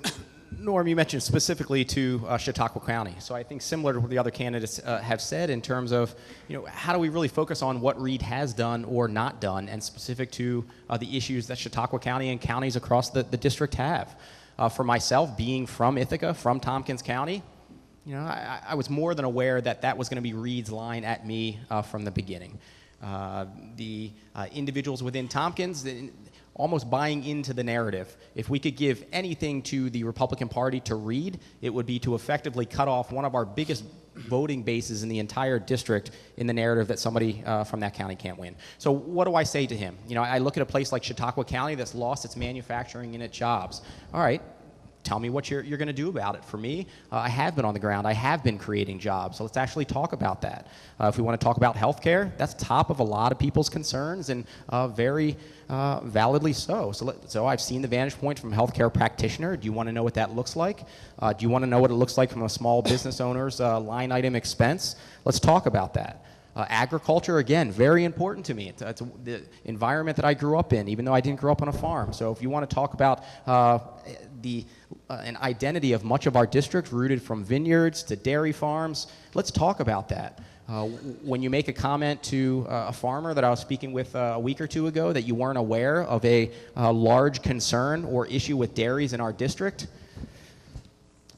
Norm, you mentioned specifically to Chautauqua County. So I think similar to what the other candidates have said in terms of, how do we really focus on what Reed has done or not done, and specific to the issues that Chautauqua County and counties across the district have. For myself, being from Ithaca, from Tompkins County, I was more than aware that was going to be Reed's line at me from the beginning. The individuals within Tompkins, almost buying into the narrative. If we could give anything to the Republican Party to Reed, it would be to effectively cut off one of our biggest voting bases in the entire district in the narrative that somebody from that county can't win. So what do I say to him? I look at a place like Chautauqua County that's lost its manufacturing and its jobs. All right, tell me what you're going to do about it. For me, I have been on the ground. I have been creating jobs. So let's actually talk about that. If we want to talk about healthcare, that's top of a lot of people's concerns, and very validly so. So I've seen the vantage point from a healthcare practitioner. Do you want to know what that looks like? Do you want to know what it looks like from a small business owner's line item expense? Let's talk about that. Agriculture, again, very important to me. It's the environment that I grew up in, even though I didn't grow up on a farm. So if you want to talk about an identity of much of our district rooted from vineyards to dairy farms, let's talk about that. When you make a comment to a farmer that I was speaking with a week or two ago that you weren't aware of a large concern or issue with dairies in our district,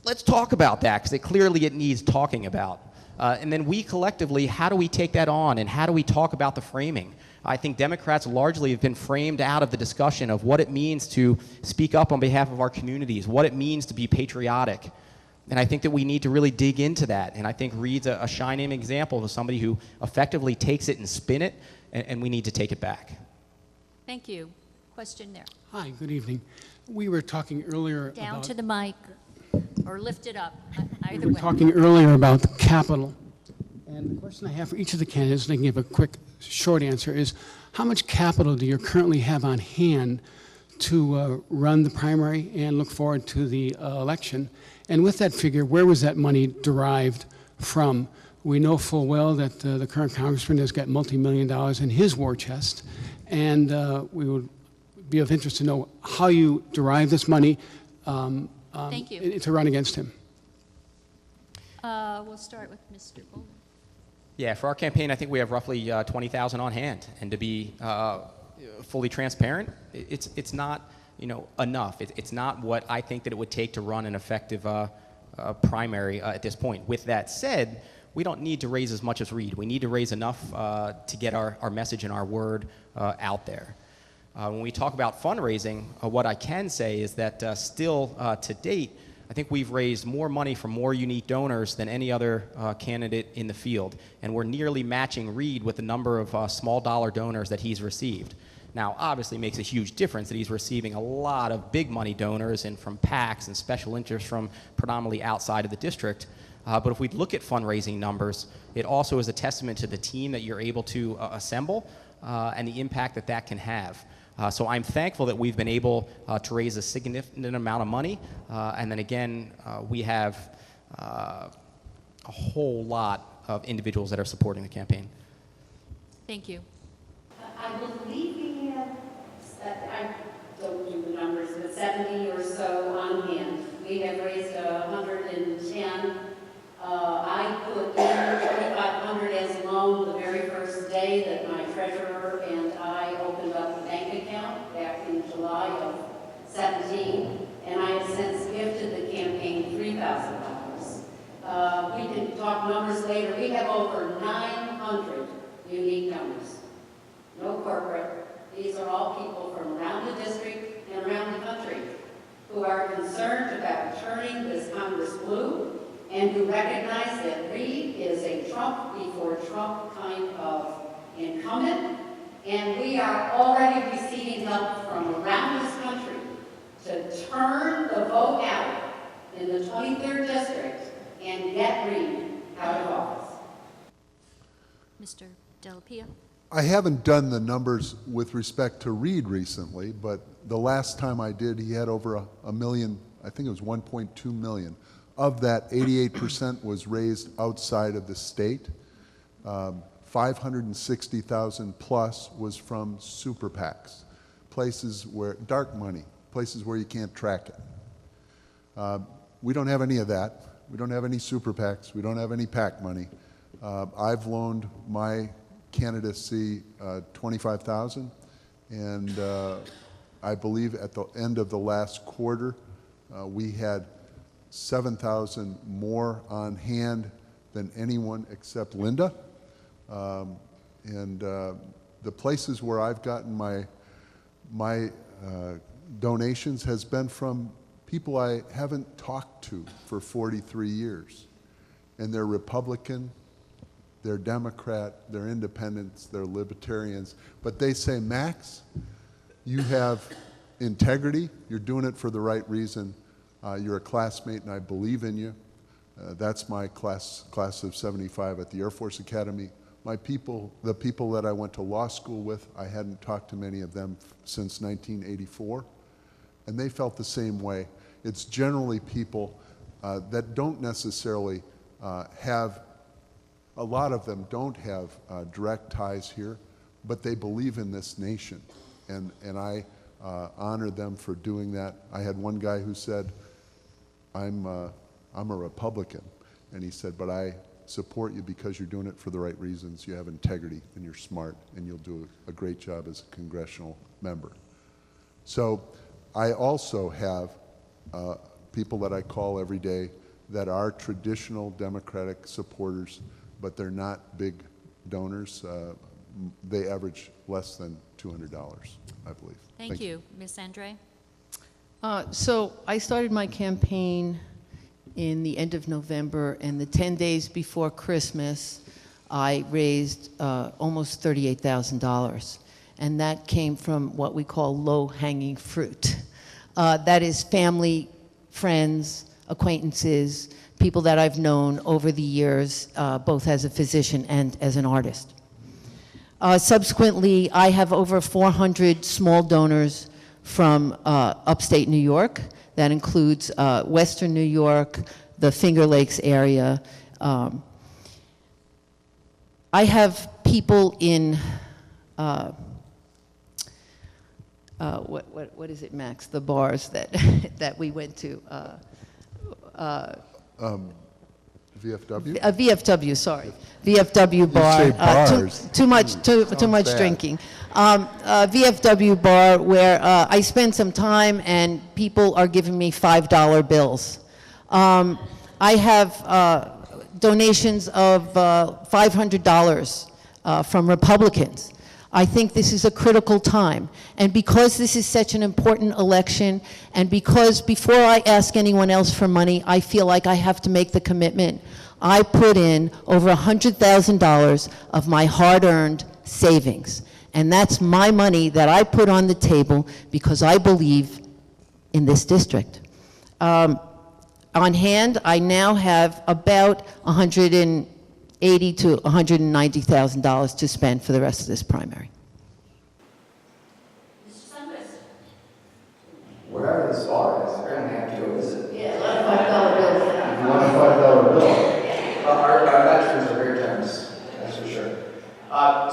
let's talk about that, because clearly it needs talking about. And then we collectively, how do we take that on, and how do we talk about the framing? I think Democrats largely have been framed out of the discussion of what it means to speak up on behalf of our communities, what it means to be patriotic. And I think that we need to really dig into that. And I think Reed's a shining example of somebody who effectively takes it and spin it, and we need to take it back. Thank you. Question there. Hi, good evening. We were talking earlier Down about... to the mic, or lift it up, either We were way. talking earlier about the capital. And the question I have for each of the candidates, and I can give a quick, short answer, is how much capital do you currently have on hand to run the primary and look forward to the election? And with that figure, where was that money derived from? We know full well that the current congressman has got multi-million dollars in his war chest, and we would be of interest to know how you derive this money Thank you. to run against him. We'll start with Mr. Golden. Yeah, for our campaign, I think we have roughly 20,000 on hand, and to be fully transparent, it's not enough. It's not what I think that it would take to run an effective primary at this point. With that said, we don't need to raise as much as Reed. We need to raise enough to get our message and our word out there. When we talk about fundraising, what I can say is that still to date, I think we've raised more money from more unique donors than any other candidate in the field, and we're nearly matching Reed with the number of small dollar donors that he's received. Now, obviously, it makes a huge difference that he's receiving a lot of big money donors and from PACs and special interests from predominantly outside of the district. But if we look at fundraising numbers, it also is a testament to the team that you're able to assemble and the impact that can have. So I'm thankful that we've been able to raise a significant amount of money. And then again, we have a whole lot of individuals that are supporting the campaign. Thank you. I believe we have, I don't do the numbers, but 70 or so on hand. We have raised 110. I put in 2,500 as a loan the very first day that my treasurer and I opened up a bank account back in July of 17, and I have since gifted the campaign $3,000. We can talk numbers later. We have over 900 unique donors. No corporate. These are all people from around the district and around the country who are concerned about turning this Congress blue and who recognize that Reed is a Trump before Trump kind of incumbent, And we are already receiving help from around this country to turn the vote out in the 23rd district and get Reed out of office. Mr. Della. I haven't done the numbers with respect to Reed recently, but the last time I did, he had over a million, I think it was 1.2 million. Of that, 88% was raised outside of the state. 560,000 plus was from super PACs, places where, dark money, places where you can't track it. We don't have any of that. We don't have any super PACs. We don't have any PAC money. I've loaned my candidacy $25,000, and I believe at the end of the last quarter, we had 7,000 more on hand than anyone except Linda. The places where I've gotten my donations has been from people I haven't talked to for 43 years. And they're Republican, they're Democrat, they're independents, they're libertarians. But they say, Max, you have integrity, you're doing it for the right reason. You're a classmate and I believe in you. That's my class of 75 at the Air Force Academy. My people, the people that I went to law school with, I hadn't talked to many of them since 1984, and they felt the same way. It's generally people that don't necessarily have, a lot of them don't have direct ties here, but they believe in this nation, and I honor them for doing that. I had one guy who said, I'm a Republican, and he said, but I support you because you're doing it for the right reasons. You have integrity and you're smart and you'll do a great job as a congressional member. So I also have people that I call every day that are traditional Democratic supporters, but they're not big donors. They average less than $200, I believe. Thank you. Ms. Andrei? So I started my campaign in the end of November, and the 10 days before Christmas, I raised almost $38,000. And that came from what we call low-hanging fruit. That is family, friends, acquaintances, people that I've known over the years, both as a physician and as an artist. Subsequently, I have over 400 small donors from upstate New York. That includes Western New York, the Finger Lakes area. I have people in, what is it, Max? The bars that, that we went to. VFW? VFW, sorry. VFW bar. You say bars. Too much bad. drinking. VFW bar where I spend some time and people are giving me $5 bills. I have donations of $500 from Republicans. I think this is a critical time. And because this is such an important election, and because before I ask anyone else for money, I feel like I have to make the commitment, I put in over $100,000 of my hard-earned savings. And that's my money that I put on the table because I believe in this district. On hand, I now have about $180,000 to $190,000 to spend for the rest of this primary. Mr. Sundquist? Wherever this bar is, we're going to have to go visit. Yeah, a lot of $5 bills. You want a $5 bill? Our veterans are very generous, that's for sure.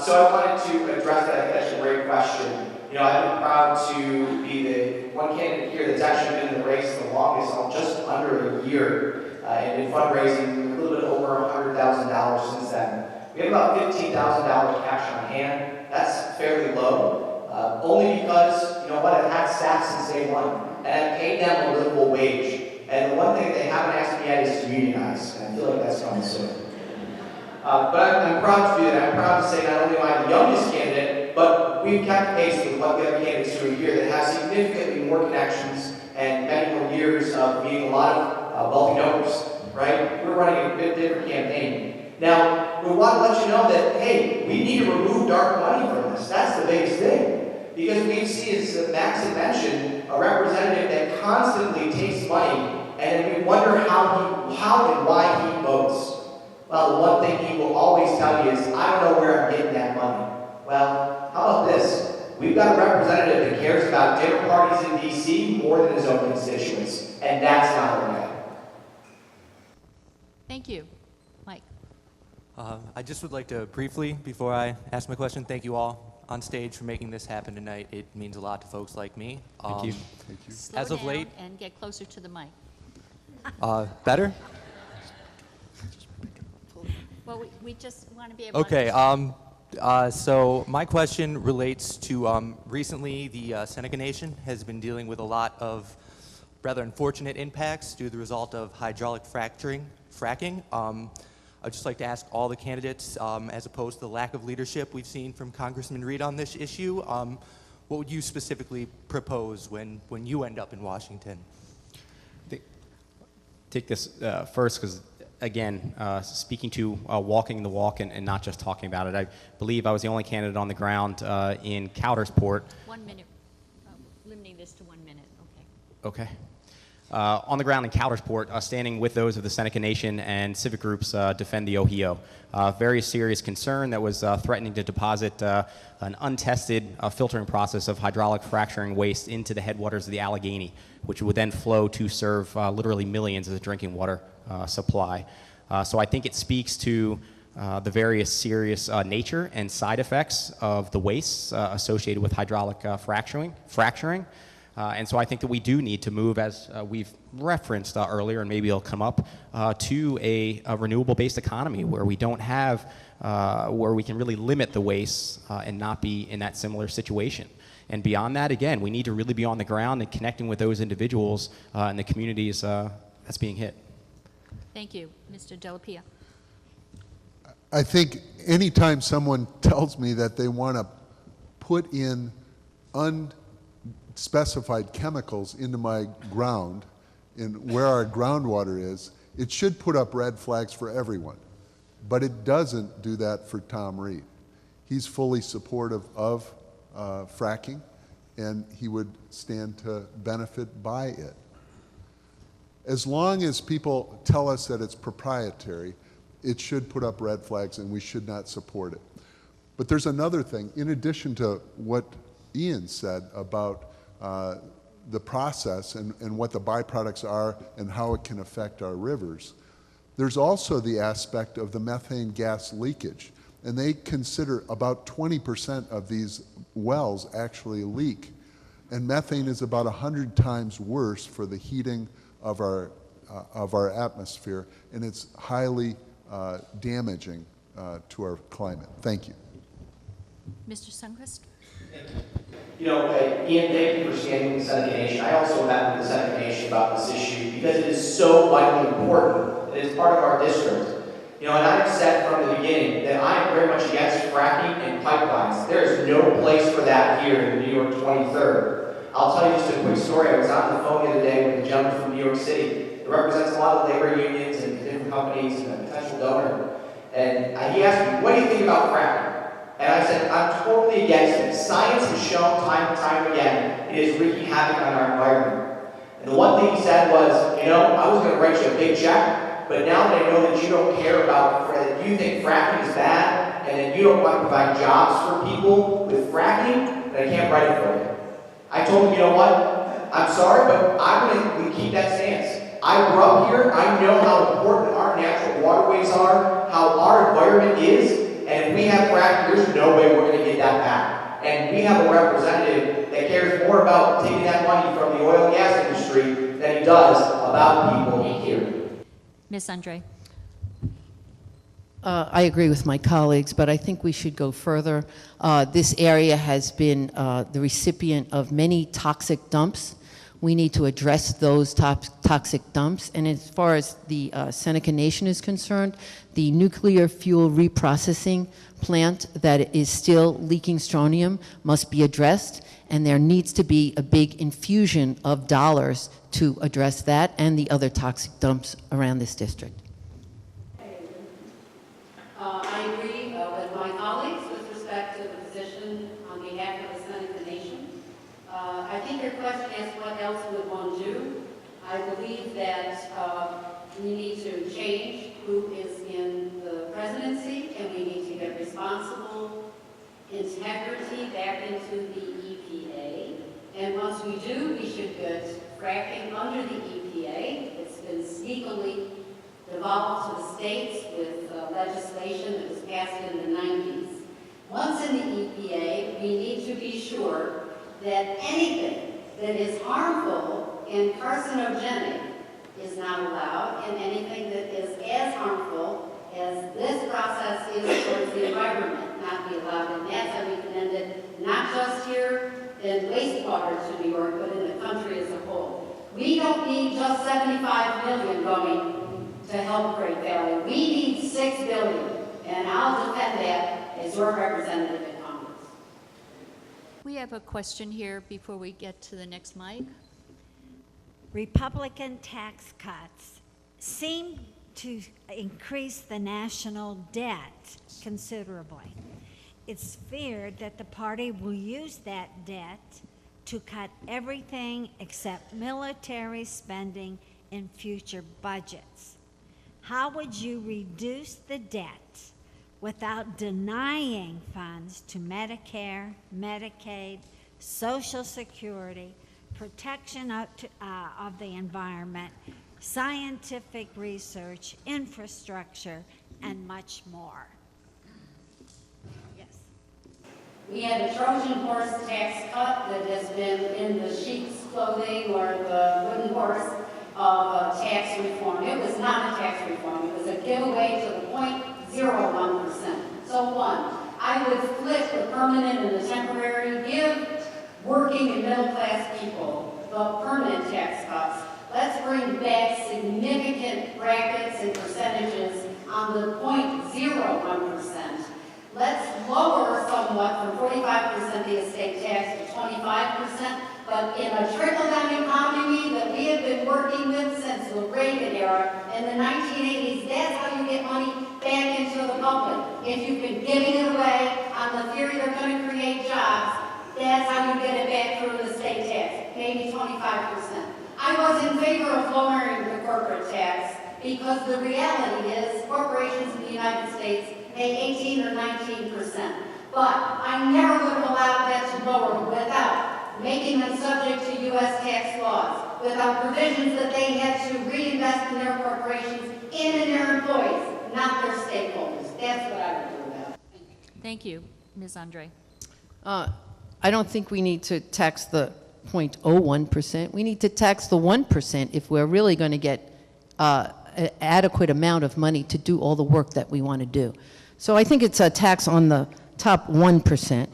So I wanted to address that. I think that's a great question. You know, I've been proud to be the one candidate here that's actually been in the race the longest, just under a year, and been fundraising a little bit over $100,000 since then. We have about $15,000 cash on hand. That's fairly low, only because, you know what, I've had staff since day one, and I've paid them a livable wage. And the one thing they haven't asked me yet is to unionize, and I feel like that's coming soon. But I'm proud to do that. I'm proud to say not only am I the youngest candidate, but we've kept pace with what the other candidates do here that have significantly more connections and many more years of being a lot of wealthy donors, right? We're running a bit different campaign. Now, we want to let you know that, hey, we need to remove dark money from this. That's the biggest thing. Because we see, as Max had mentioned, a representative that constantly takes money, and we wonder how and why he votes. Well, one thing he will always tell you is, I don't know where I'm getting that money. Well, how about this? We've got a representative that cares about dinner parties in D.C. more than his own constituents, and that's not okay. Thank you. Mike. I just would like to briefly, before I ask my question, thank you all on stage for making this happen tonight. It means a lot to folks like me. Thank you. Thank you. Slow As of down late, and get closer to the mic. better? Well, we just want to be able Okay. to... So my question relates to recently the Seneca Nation has been dealing with a lot of rather unfortunate impacts due to the result of hydraulic fracking. I'd just like to ask all the candidates, as opposed to the lack of leadership we've seen from Congressman Reed on this issue, what would you specifically propose when you end up in Washington? Take this first, because again, speaking to walking the walk and not just talking about it, I believe I was the only candidate on the ground in Coudersport. 1 minute. Limiting this to 1 minute. Okay. Okay. On the ground in Coudersport, standing with those of the Seneca Nation and civic groups defend the Ohio. Very serious concern that was threatening to deposit an untested filtering process of hydraulic fracturing waste into the headwaters of the Allegheny, which would then flow to serve literally millions as a drinking water supply. So I think it speaks to the various serious nature and side effects of the wastes associated with hydraulic fracturing. And so I think that we do need to move, as we've referenced earlier, and maybe it'll come up, to a renewable-based economy where we don't have, where we can really limit the waste and not be in that similar situation. And beyond that, again, we need to really be on the ground and connecting with those individuals and the communities that's being hit. Thank you. Mr. Della. I think anytime someone tells me that they want to put in unspecified chemicals into my ground, in where our groundwater is, it should put up red flags for everyone. But it doesn't do that for Tom Reed. He's fully supportive of fracking, and he would stand to benefit by it. As long as people tell us that it's proprietary, it should put up red flags and we should not support it. But there's another thing, in addition to what Ian said about the process and what the byproducts are and how it can affect our rivers, there's also the aspect of the methane gas leakage. And they consider about 20% of these wells actually leak. And methane is about 100 times worse for the heating of our atmosphere, and it's highly damaging to our climate. Thank you. Mr. Sundquist. You know, Ian, thank you for standing with the Seneca Nation. I also met with the Seneca Nation about this issue because it is so vitally important. It is part of our district. You know, and I've said from the beginning that I am very much against fracking and pipelines. There is no place for that here in New York 23rd. I'll tell you just a quick story. I was on the phone the other day with a gentleman from New York City. It represents a lot of labor unions and different companies and a potential donor. And he asked me, what do you think about fracking? And I said, I'm totally against it. Science has shown time and time again it is wreaking havoc on our environment. And the one thing he said was, you know, I was going to write you a big check, but now that I know that you don't care about, that you think fracking is bad, and that you don't want to provide jobs for people with fracking, then I can't write it for you. I told him, you know what? I'm sorry, but I'm going to keep that stance. I grew up here. I know how important our natural waterways are, how our environment is, and if we have fracking, there's no way we're going to get that back. And we have a representative that cares more about taking that money from the oil and gas industry than he does about people here. Ms. Andrei. I agree with my colleagues, but I think we should go further. This area has been the recipient of many toxic dumps. We need to address those toxic dumps. And as far as the Seneca Nation is concerned, the nuclear fuel reprocessing plant that is still leaking strontium must be addressed, and there needs to be a big infusion of dollars to address that and the other toxic dumps around this district. I I think your question is what else would one do? I believe that we need to change who is in the presidency, and we need to get responsible integrity back into the EPA. And once we do, we should get fracking under the EPA. It's been sneakily devolved to the states with legislation that was passed in the 90s. Once in the EPA, we need to be sure that anything that is harmful and carcinogenic is not allowed, and anything that is as harmful as this process is towards the environment not be allowed. And that's how we can end it, not just here in wastewater to New York, but in the country as a whole. We don't need just 75 million going to help Great Valley. We need 6 billion, and I'll defend that as your representative in Congress. We have a question here before we get to the next mic. Republican tax cuts seem to increase the national debt considerably. It's feared that the party will use that debt to cut everything except military spending in future budgets. How would you reduce the debt without denying funds to Medicare, Medicaid, Social Security, protection of the environment, scientific research, infrastructure, and much more? Yes. We had a Trojan horse tax cut that has been in the sheep's clothing or the wooden horse of tax reform. It was not a tax reform. It was a giveaway to the 0.01%. So one, I would flip the permanent and the temporary, give working and middle-class people the permanent tax cuts. Let's bring back significant brackets and percentages on the 0.01%. Let's lower somewhat from 45% the estate tax to 25%, but in a trickle-down economy that we have been working with since the Reagan era in the 1980s, that's how you get money back into the public. If you've been giving it away on the theory they're going to create jobs, that's how you get it back through the state tax, maybe 25%. I was in favor of lowering the corporate tax because the reality is corporations in the United States pay 18 or 19%. But I never would have allowed that to lower without making them subject to U.S. tax laws, without provisions that they had to reinvest in their corporations and in their employees, not their stakeholders. That's what I would do about it. Thank you, Ms. Andrei. I don't think we need to tax the 0.01%. We need to tax the 1% if we're really going to get an adequate amount of money to do all the work that we want to do. So I think it's a tax on the top 1%.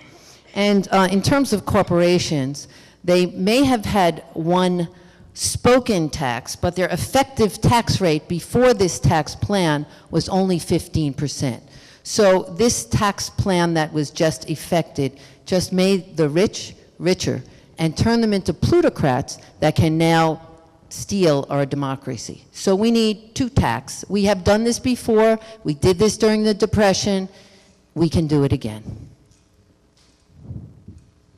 And in terms of corporations, they may have had one spoken tax, but their effective tax rate before this tax plan was only 15%. So this tax plan that was just effected just made the rich richer and turned them into plutocrats that can now steal our democracy. So we need to tax. We have done this before. We did this during the Depression. We can do it again.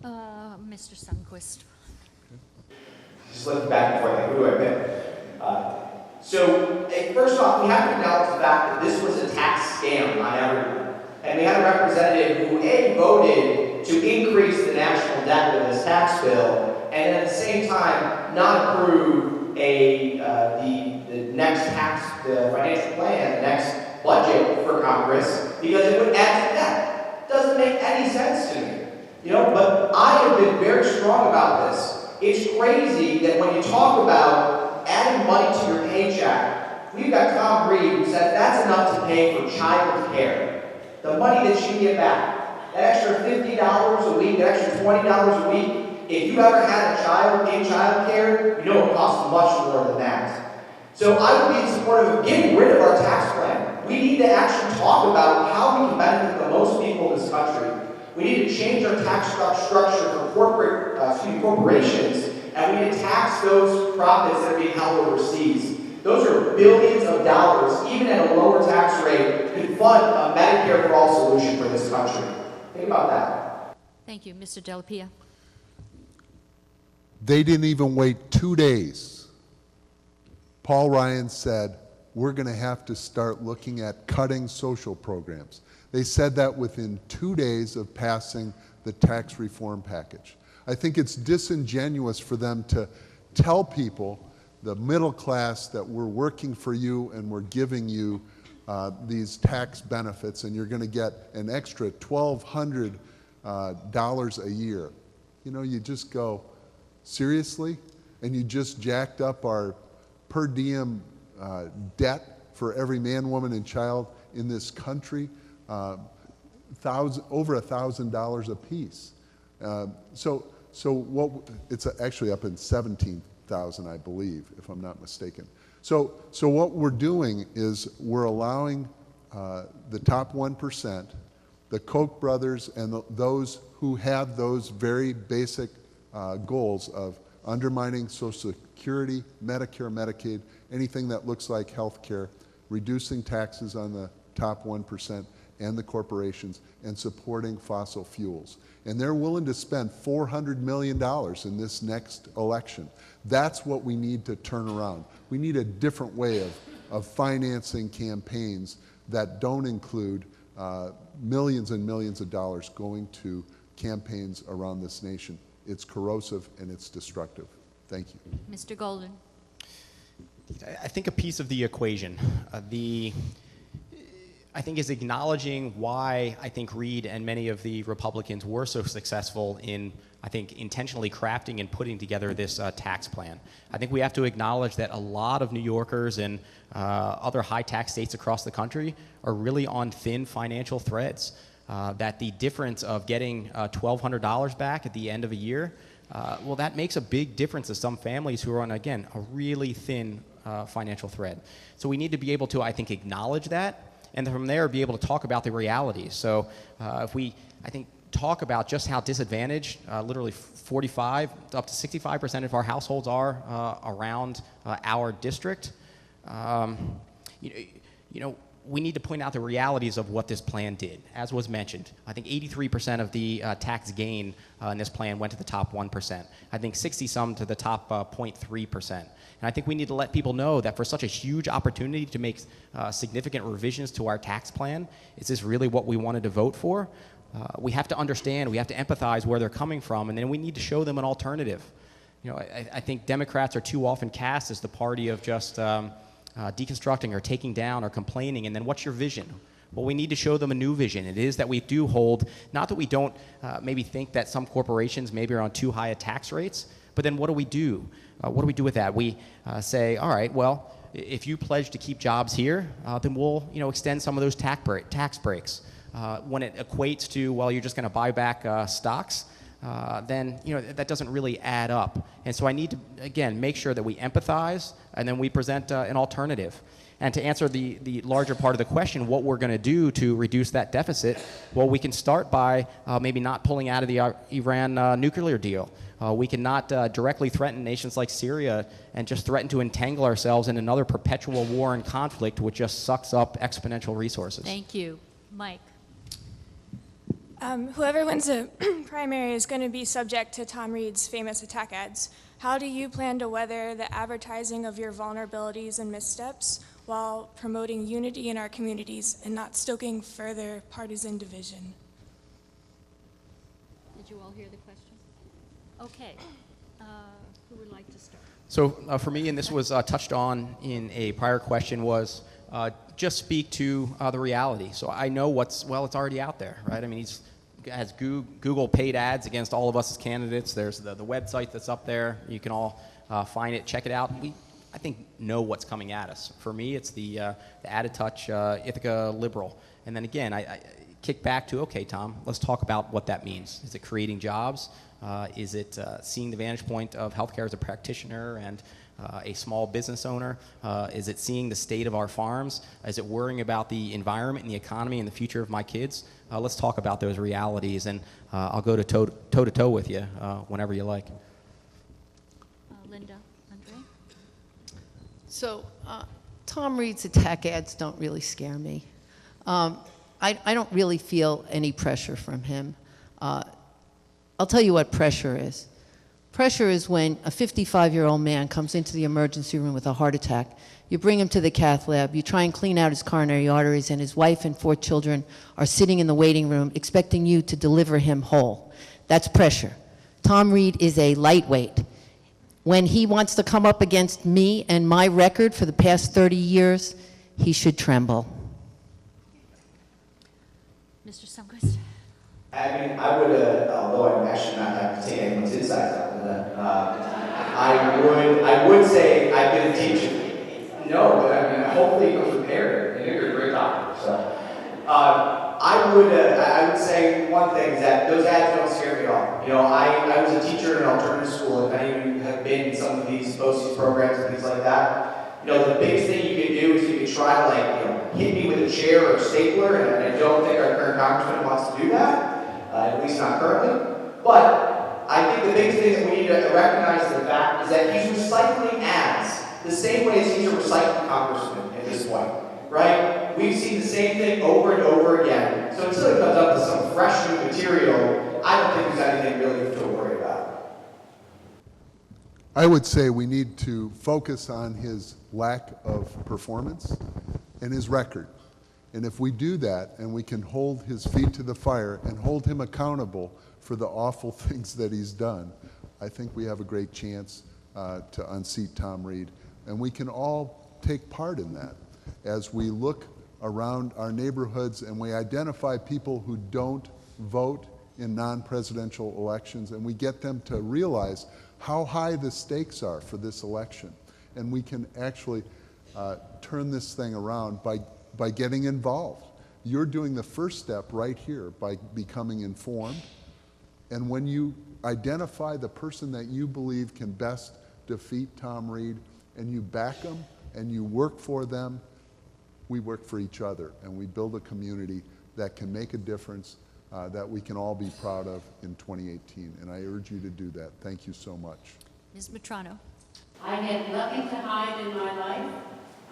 Mr. Sundquist. Just looking back and forth, like, who do I pick? So, first off, we have to acknowledge the fact that this was a tax scam on everyone. And we had a representative who, A, voted to increase the national debt with this tax bill, and at the same time, not approve the next tax, the financial plan, the next budget for Congress, because it would add to debt. Doesn't make any sense to me. But I have been very strong about this. It's crazy that when you talk about adding money to your paycheck, we've got Tom Reed who said that's enough to pay for child care. The money that you get back, that extra $50 a week, that extra $20 a week, if you ever had a child in child care, you know it costs much more than that. So I would be in support of getting rid of our tax plan. We need to actually talk about how we can benefit the most people in this country. We need to change our tax structure for corporations, and we need to tax those profits that are being held overseas. Those are billions of dollars, even at a lower tax rate, could fund a Medicare for all solution for this country. Think about that. Thank you. Mr. Della. They didn't even wait 2 days. Paul Ryan said, we're going to have to start looking at cutting social programs. They said that within 2 days of passing the tax reform package. I think it's disingenuous for them to tell people, the middle class, that we're working for you and we're giving you these tax benefits and you're going to get an extra $1,200 a year. You know, you just go, seriously? And you just jacked up our per diem debt for every man, woman, and child in this country, over $1,000 a piece. So what? It's actually up in 17,000, I believe, if I'm not mistaken. So what we're doing is we're allowing the top 1%, the Koch brothers, and those who have those very basic goals of undermining Social Security, Medicare, Medicaid, anything that looks like health care, reducing taxes on the top 1% and the corporations, and supporting fossil fuels. And they're willing to spend $400 million in this next election. That's what we need to turn around. We need a different way of financing campaigns that don't include millions and millions of dollars going to campaigns around this nation. It's corrosive and it's destructive. Thank you. Mr. Golden. I think a piece of the equation, I think is acknowledging why I think Reid and many of the Republicans were so successful in, I think, intentionally crafting and putting together this tax plan. I think we have to acknowledge that a lot of New Yorkers and other high tax states across the country are really on thin financial threads. That the difference of getting $1,200 back at the end of a year, well, that makes a big difference to some families who are on, again, a really thin financial thread. So we need to be able to, I think, acknowledge that, and from there be able to talk about the realities. So if we, I think, talk about just how disadvantaged literally 45 up to 65% of our households are around our district, we need to point out the realities of what this plan did. As was mentioned, I think 83% of the tax gain in this plan went to the top 1%. I think 60-some to the top 0.3%. And I think we need to let people know that for such a huge opportunity to make significant revisions to our tax plan, is this really what we wanted to vote for? We have to understand, we have to empathize where they're coming from, and then we need to show them an alternative. I think Democrats are too often cast as the party of just deconstructing or taking down or complaining, and then what's your vision? Well, we need to show them a new vision. It is that we do hold, not that we don't maybe think that some corporations maybe are on too high a tax rates, but then what do we do? What do we do with that? We say, all right, well, if you pledge to keep jobs here, then we'll extend some of those tax breaks. When it equates to, well, you're just going to buy back stocks, then that doesn't really add up. And so I need to, again, make sure that we empathize and then we present an alternative. And to answer the larger part of the question, what we're going to do to reduce that deficit, well, we can start by maybe not pulling out of the Iran nuclear deal. We cannot directly threaten nations like Syria and just threaten to entangle ourselves in another perpetual war and conflict which just sucks up exponential resources. Thank you. Mike. Whoever wins the primary is going to be subject to Tom Reid's famous attack ads. How do you plan to weather the advertising of your vulnerabilities and missteps while promoting unity in our communities and not stoking further partisan division? Did you all hear the question? Okay. Who would like to start? So for me, and this was touched on in a prior question, was just speak to the reality. So I know it's already out there, right? I mean, he's has Google paid ads against all of us as candidates. There's the website that's up there. You can all find it, check it out. We, I think, know what's coming at us. For me, it's the added touch Ithaca liberal. And then again, I kick back to, okay, Tom, let's talk about what that means. Is it creating jobs? Is it seeing the vantage point of healthcare as a practitioner and a small business owner? Is it seeing the state of our farms? Is it worrying about the environment and the economy and the future of my kids? Let's talk about those realities, and I'll go toe-to-toe with you whenever you like. Linda, Andrei? So Tom Reid's attack ads don't really scare me. I don't really feel any pressure from him. I'll tell you what pressure is. Pressure is when a 55-year-old man comes into the emergency room with a heart attack. You bring him to the cath lab, you try and clean out his coronary arteries, and his wife and 4 children are sitting in the waiting room expecting you to deliver him whole. That's pressure. Tom Reed is a lightweight. When he wants to come up against me and my record for the past 30 years, he should tremble. Mr. Sundquist. I mean, I would, although I'm actually not having to take anyone's insides out of that, I would say I've been a teacher. No, but I mean, hopefully you're prepared, and you're a great doctor. So, I would say one thing is that those ads don't scare me at all. You know, I was a teacher in an alternative school. If any of you have been in some of these BOCES programs and things like that, you know, the biggest thing you can do is you can try to, like, you know, hit me with a chair or a stapler, and I don't think our current congressman wants to do that, at least not currently. But I think the biggest thing that we need to recognize the fact is that he's recycling ads the same way as he's a recycling congressman at this point, right? We've seen the same thing over and over again. So until he comes up with some fresh new material, I don't think there's anything really to worry about. I would say we need to focus on his lack of performance and his record. And if we do that and we can hold his feet to the fire and hold him accountable for the awful things that he's done, I think we have a great chance to unseat Tom Reed. And we can all take part in that as we look around our neighborhoods and we identify people who don't vote in non-presidential elections, and we get them to realize how high the stakes are for this election. And we can actually turn this thing around by getting involved. You're doing the first step right here by becoming informed. And when you identify the person that you believe can best defeat Tom Reed, and you back them and you work for them, we work for each other, and we build a community that can make a difference that we can all be proud of in 2018. And I urge you to do that. Thank you so much. Ms. Mitrano. I had nothing to hide in my life.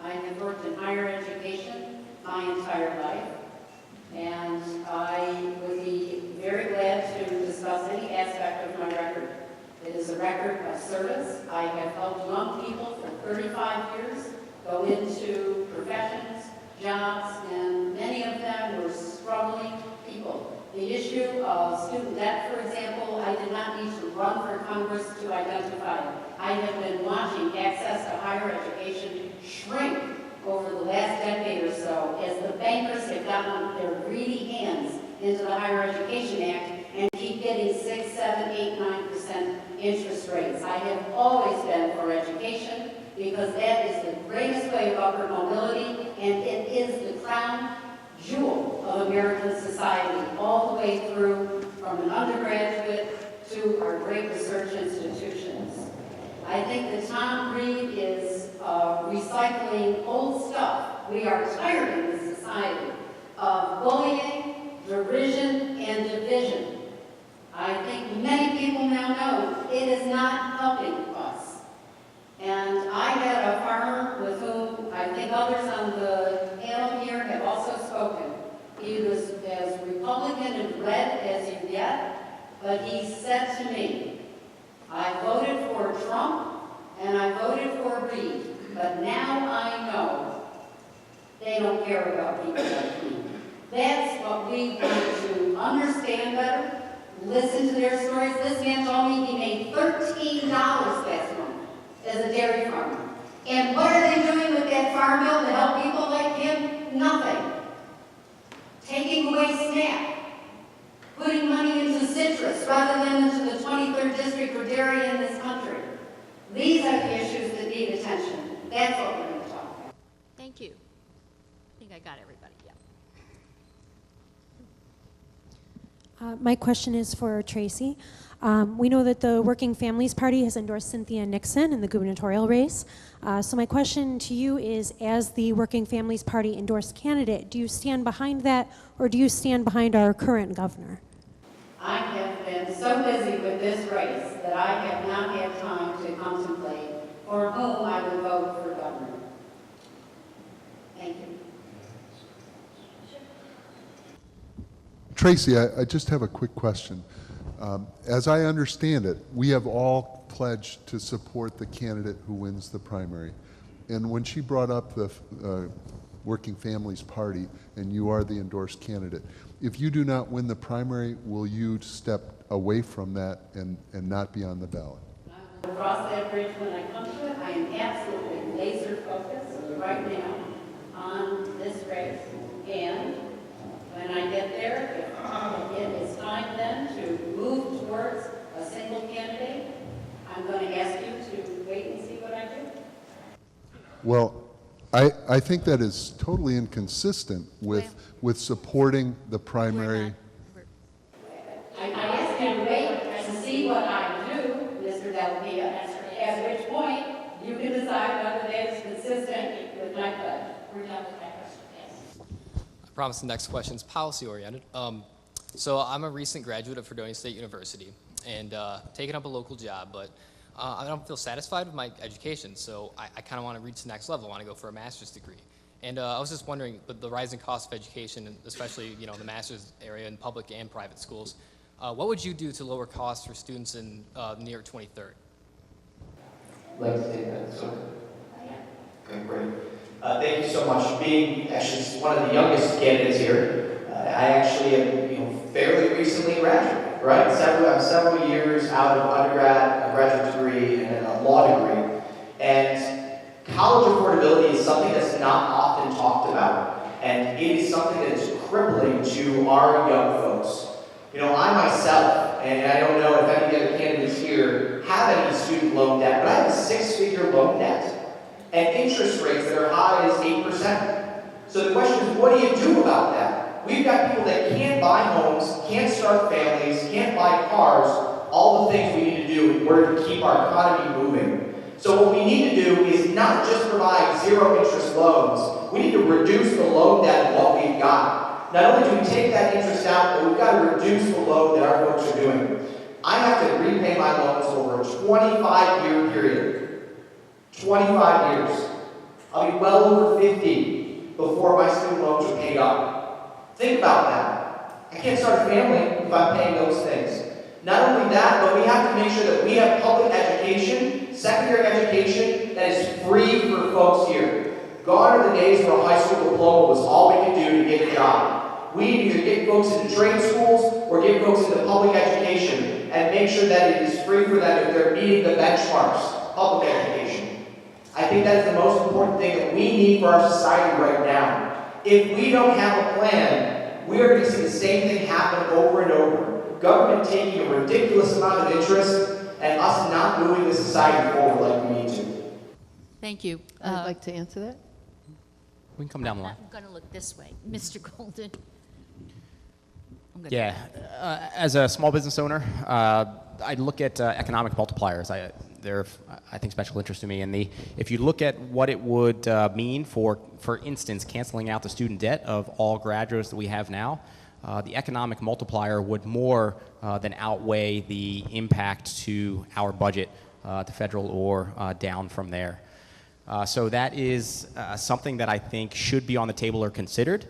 I have worked in higher education my entire life, and I would be very glad to discuss any aspect of my record. It is a record of service. I have helped young people for 35 years go into professions, jobs, and many of them were struggling people. The issue of student debt, for example, I did not need to run for Congress to identify it. I have been watching access to higher education shrink over the last decade or so as the bankers have gotten their greedy hands into the Higher Education Act and keep getting 6, 7, 8, 9% interest rates. I have always been for education because that is the greatest way of upward mobility, and it is the crown jewel of American society, all the way through from an undergraduate to our great research institutions. I think that Tom Reed is recycling old stuff. We are tired in this society of bullying, derision, and division. I think many people now know it is not helping us. And I had a farmer with whom I think others on the panel here have also spoken. He was as Republican and red as you get, but he said to me, I voted for Trump and I voted for Reed, but now I know they don't care about people like me. That's what we want to understand better, listen to their stories. This man told me he made $13 last month as a dairy farmer. And what are they doing with that farm bill to help people like him? Nothing. Taking away SNAP, putting money into citrus rather than into the 23rd district for dairy in this country. These are the issues that need attention. That's what we're going to talk about. Thank you. I think I got everybody, yeah. My question is for Tracy. We know that the Working Families Party has endorsed Cynthia Nixon in the gubernatorial race. So my question to you is, as the Working Families Party endorsed candidate, do you stand behind that, or do you stand behind our current governor? I have been so busy with this race that I have not had time to contemplate for whom I would vote for governor. Thank you. Tracy, I just have a quick question. As I understand it, we have all pledged to support the candidate who wins the primary. And when she brought up the Working Families Party, and you are the endorsed candidate, if you do not win the primary, will you step away from that and not be on the ballot? I will cross that bridge when I come to it. I am absolutely laser focused right now on this race. And when I get there, if it is time then to move towards a single candidate, I'm going to ask you to wait and see what I do. Well, I think that is totally inconsistent with supporting the primary. I ask you to wait to see what I do, Mr. Della, at which point you can decide whether that is consistent with my pledge. We're done with my question. Yes. I promise the next question is policy-oriented. So I'm a recent graduate of Fredonia State University and taking up a local job, but I don't feel satisfied with my education, so I kind of want to reach the next level. I want to go for a master's degree. And I was just wondering, with the rising cost of education, and especially in the master's area in public and private schools, what would you do to lower costs for students in the New York 23rd? I'd like to take that. So, okay, great. Thank you so much. Being actually one of the youngest candidates here, I actually am fairly recently graduated, right? I'm several years out of undergrad, a graduate degree, and then a law degree. And college affordability is something that's not often talked about. And it is something that is crippling to our young folks. I myself, and I don't know if any of the other candidates here have any student loan debt, but I have a 6-figure loan debt and interest rates that are high as 8%. So the question is, what do you do about that? We've got people that can't buy homes, can't start families, can't buy cars, all the things we need to do in order to keep our economy moving. So what we need to do is not just provide zero interest loans, we need to reduce the loan debt of what we've got. Not only do we take that interest out, but we've got to reduce the load that our folks are doing. I have to repay my loans over a 25-year period. 25 years. I'll be well over 50 before my student loans are paid up. Think about that. I can't start a family if I'm paying those things. Not only that, but we have to make sure that we have public education, secondary education, that is free for folks here. Gone are the days where a high school diploma was all we could do to get a job. We need to either get folks into trade schools or get folks into public education and make sure that it is free for them if they're meeting the benchmarks, public education. I think that is the most important thing that we need for our society right now. If we don't have a plan, we are going to see the same thing happen over and over. Government taking a ridiculous amount of interest and us not moving the society forward like we need to. Thank you. I'd like to answer that. We can come down the line. I'm going to look this way. Mr. Golden. Yeah, as a small business owner, I look at economic multipliers. They're, I think, special interest to me. And if you look at what it would mean for instance, canceling out the student debt of all graduates that we have now, the economic multiplier would more than outweigh the impact to our budget, the federal or down from there. So that is something that I think should be on the table or considered.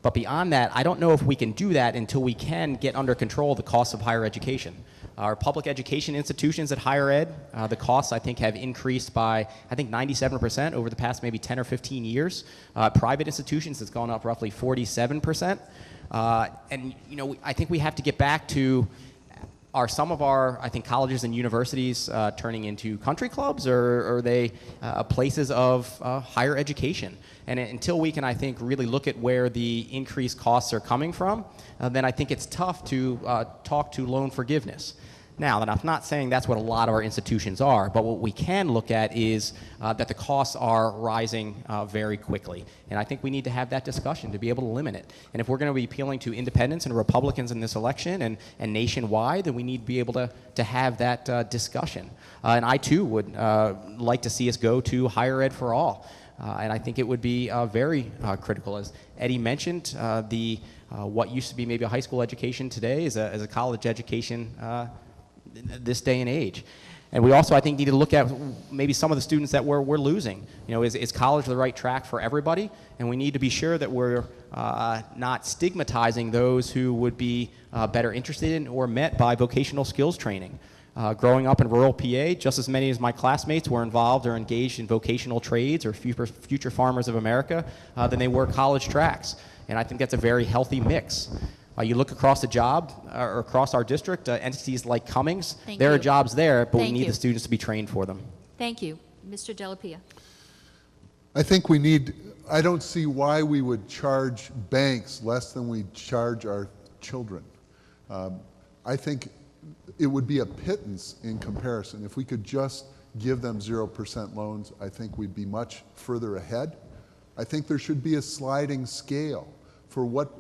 But beyond that, I don't know if we can do that until we can get under control the costs of higher education. Our public education institutions at higher ed, the costs, I think, have increased by, 97% over the past maybe 10 or 15 years. Private institutions, it's gone up roughly 47%. And, I think we have to get back to, are some of our, colleges and universities turning into country clubs, or are they places of higher education? And until we can, really look at where the increased costs are coming from, then I think it's tough to talk to loan forgiveness. Now, and I'm not saying that's what a lot of our institutions are, but what we can look at is that the costs are rising very quickly. And I think we need to have that discussion to be able to limit it. And if we're going to be appealing to independents and Republicans in this election and nationwide, then we need to be able to have that discussion. And I, too, would like to see us go to higher ed for all. And I think it would be very critical. As Eddie mentioned, what used to be maybe a high school education today is a college education this day and age. And we also, I think, need to look at maybe some of the students that we're losing. You know, is college the right track for everybody? And we need to be sure that we're not stigmatizing those who would be better interested in or met by vocational skills training. Growing up in rural PA, just as many as my classmates were involved or engaged in vocational trades or future farmers of America than they were college tracks. And I think that's a very healthy mix. You look across the job or across our district, entities like Cummings, there are jobs there, but we need the students to be trained for them. Thank you. Mr. Della. I think we need, I don't see why we would charge banks less than we charge our children. I think it would be a pittance in comparison. If we could just give them 0% loans, I think we'd be much further ahead. I think there should be a sliding scale for what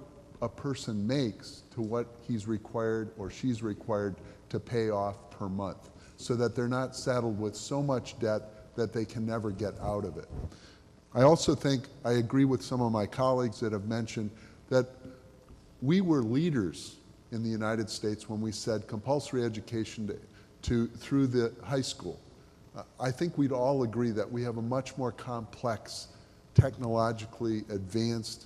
a person makes to what he's required or she's required to pay off per month, so that they're not saddled with so much debt that they can never get out of it. I also think I agree with some of my colleagues that have mentioned that we were leaders in the United States when we said compulsory education through the high school. I think we'd all agree that we have a much more complex, technologically advanced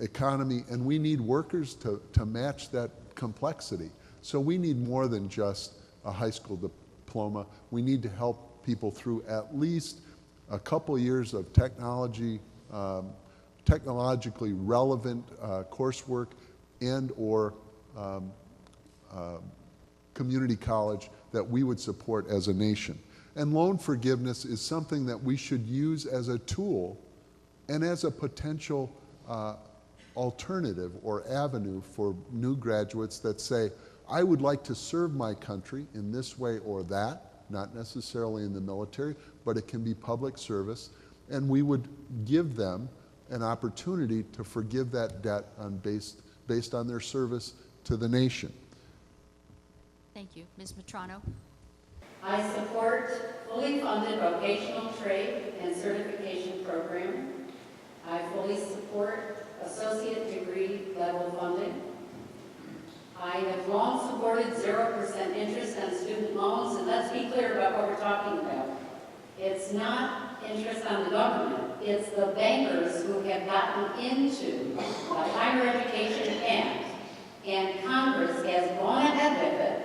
economy, and we need workers to match that complexity. So we need more than just a high school diploma. We need to help people through at least a couple years of technologically relevant coursework and or community college that we would support as a nation. And loan forgiveness is something that we should use as a tool and as a potential alternative or avenue for new graduates that say, I would like to serve my country in this way or that, not necessarily in the military, but it can be public service, and we would give them an opportunity to forgive that debt based on their service to the nation. Thank you. Ms. Mitrano. I support fully funded vocational trade and certification program. I fully support associate degree level funding. I have long supported 0% interest on student loans, and let's be clear about what we're talking about. It's not interest on the government, it's the bankers who have gotten into the higher education act, and Congress has gone ahead with it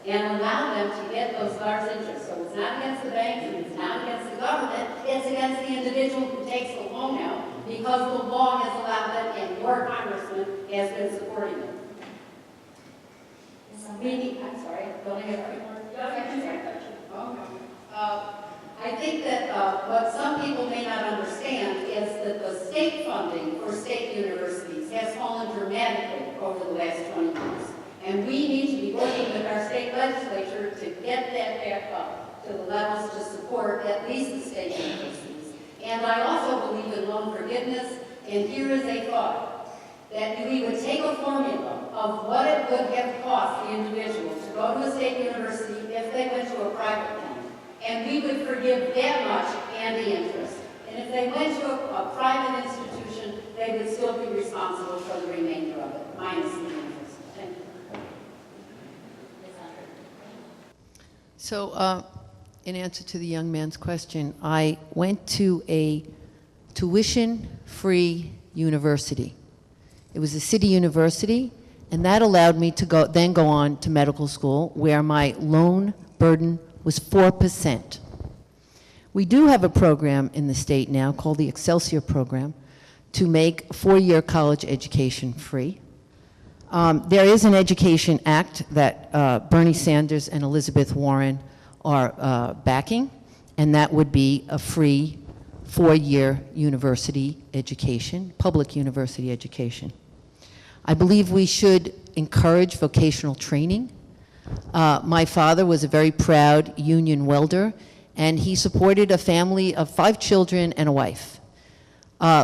and allowed them to get those large interests. So it's not against the banks and it's not against the government, it's against the individual who takes the loan out because the law has allowed them and your congressman has been supporting it. I'm sorry, don't I have any more? I think that what some people may not understand is that the state funding for state universities has fallen dramatically over the last 20 years. And we need to be working with our state legislature to get that back up to the levels to support at least the state universities. And I also believe in loan forgiveness, and here is a thought, that we would take a formula of what it would have cost the individual to go to a state university if they went to a private one, and we would forgive that much and the interest. And if they went to a private institution, they would still be responsible for the remainder of it, minus the interest. Thank you. So, in answer to the young man's question, I went to a tuition-free university. It was a city university, and that allowed me to then go on to medical school, where my loan burden was 4%. We do have a program in the state now called the Excelsior program to make four-year college education free. There is an Education Act that Bernie Sanders and Elizabeth Warren are backing, and that would be a free four-year university education, public university education. I believe we should encourage vocational training. My father was a very proud union welder, and he supported a family of 5 children and a wife.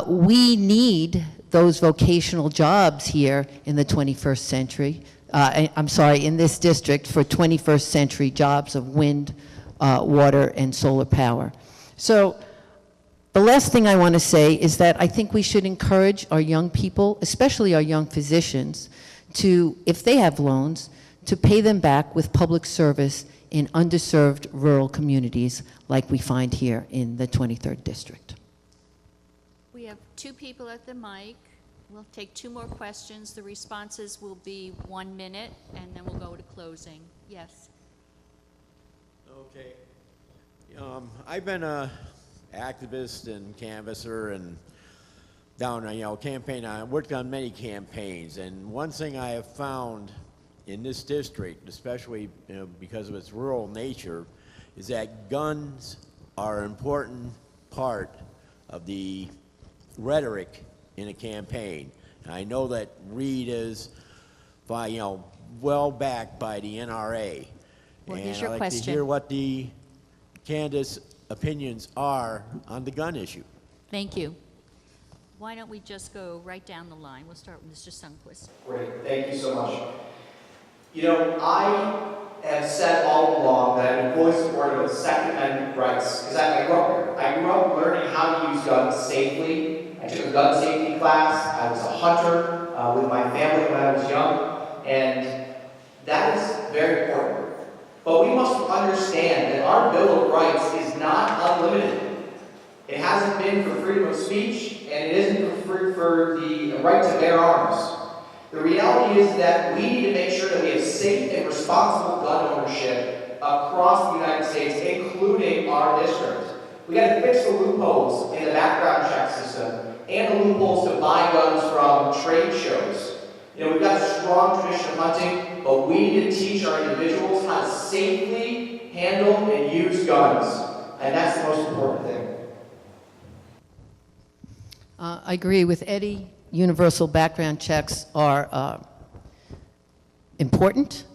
We need those vocational jobs here in the 21st century. In this district for 21st century jobs of wind, water, and solar power. So the last thing I want to say is that I think we should encourage our young people, especially our young physicians, to, if they have loans, to pay them back with public service in underserved rural communities like we find here in the 23rd District. We have 2 people at the mic. We'll take 2 more questions. The responses will be 1 minute, and then we'll go to closing. Yes. Okay. I've been a activist and canvasser and down, campaign. I worked on many campaigns, and one thing I have found in this district, especially because of its rural nature, is that guns are an important part of the rhetoric in a campaign. And I know that Reed is, well backed by the NRA. Well, and here's your I'd like question. to hear what the candidates' opinions are on the gun issue. Thank you. Why don't we just go right down the line? We'll start with Mr. Sundquist. Great, thank you so much. I have said all along that I'm fully supportive of Second Amendment rights, because I grew up here. I grew up learning how to use guns safely. I took a gun safety class. I was a hunter with my family when I was young, and that is very important. But we must understand that our Bill of Rights is not unlimited. It hasn't been for freedom of speech, and it isn't for the right to bear arms. The reality is that we need to make sure that we have safe and responsible gun ownership across the United States, including our district. We got to fix the loopholes in the background check system and the loopholes to buy guns from trade shows. We've got a strong tradition of hunting, but we need to teach our individuals how to safely handle and use guns, and that's the most important thing. I agree with Eddie. Universal background checks are important.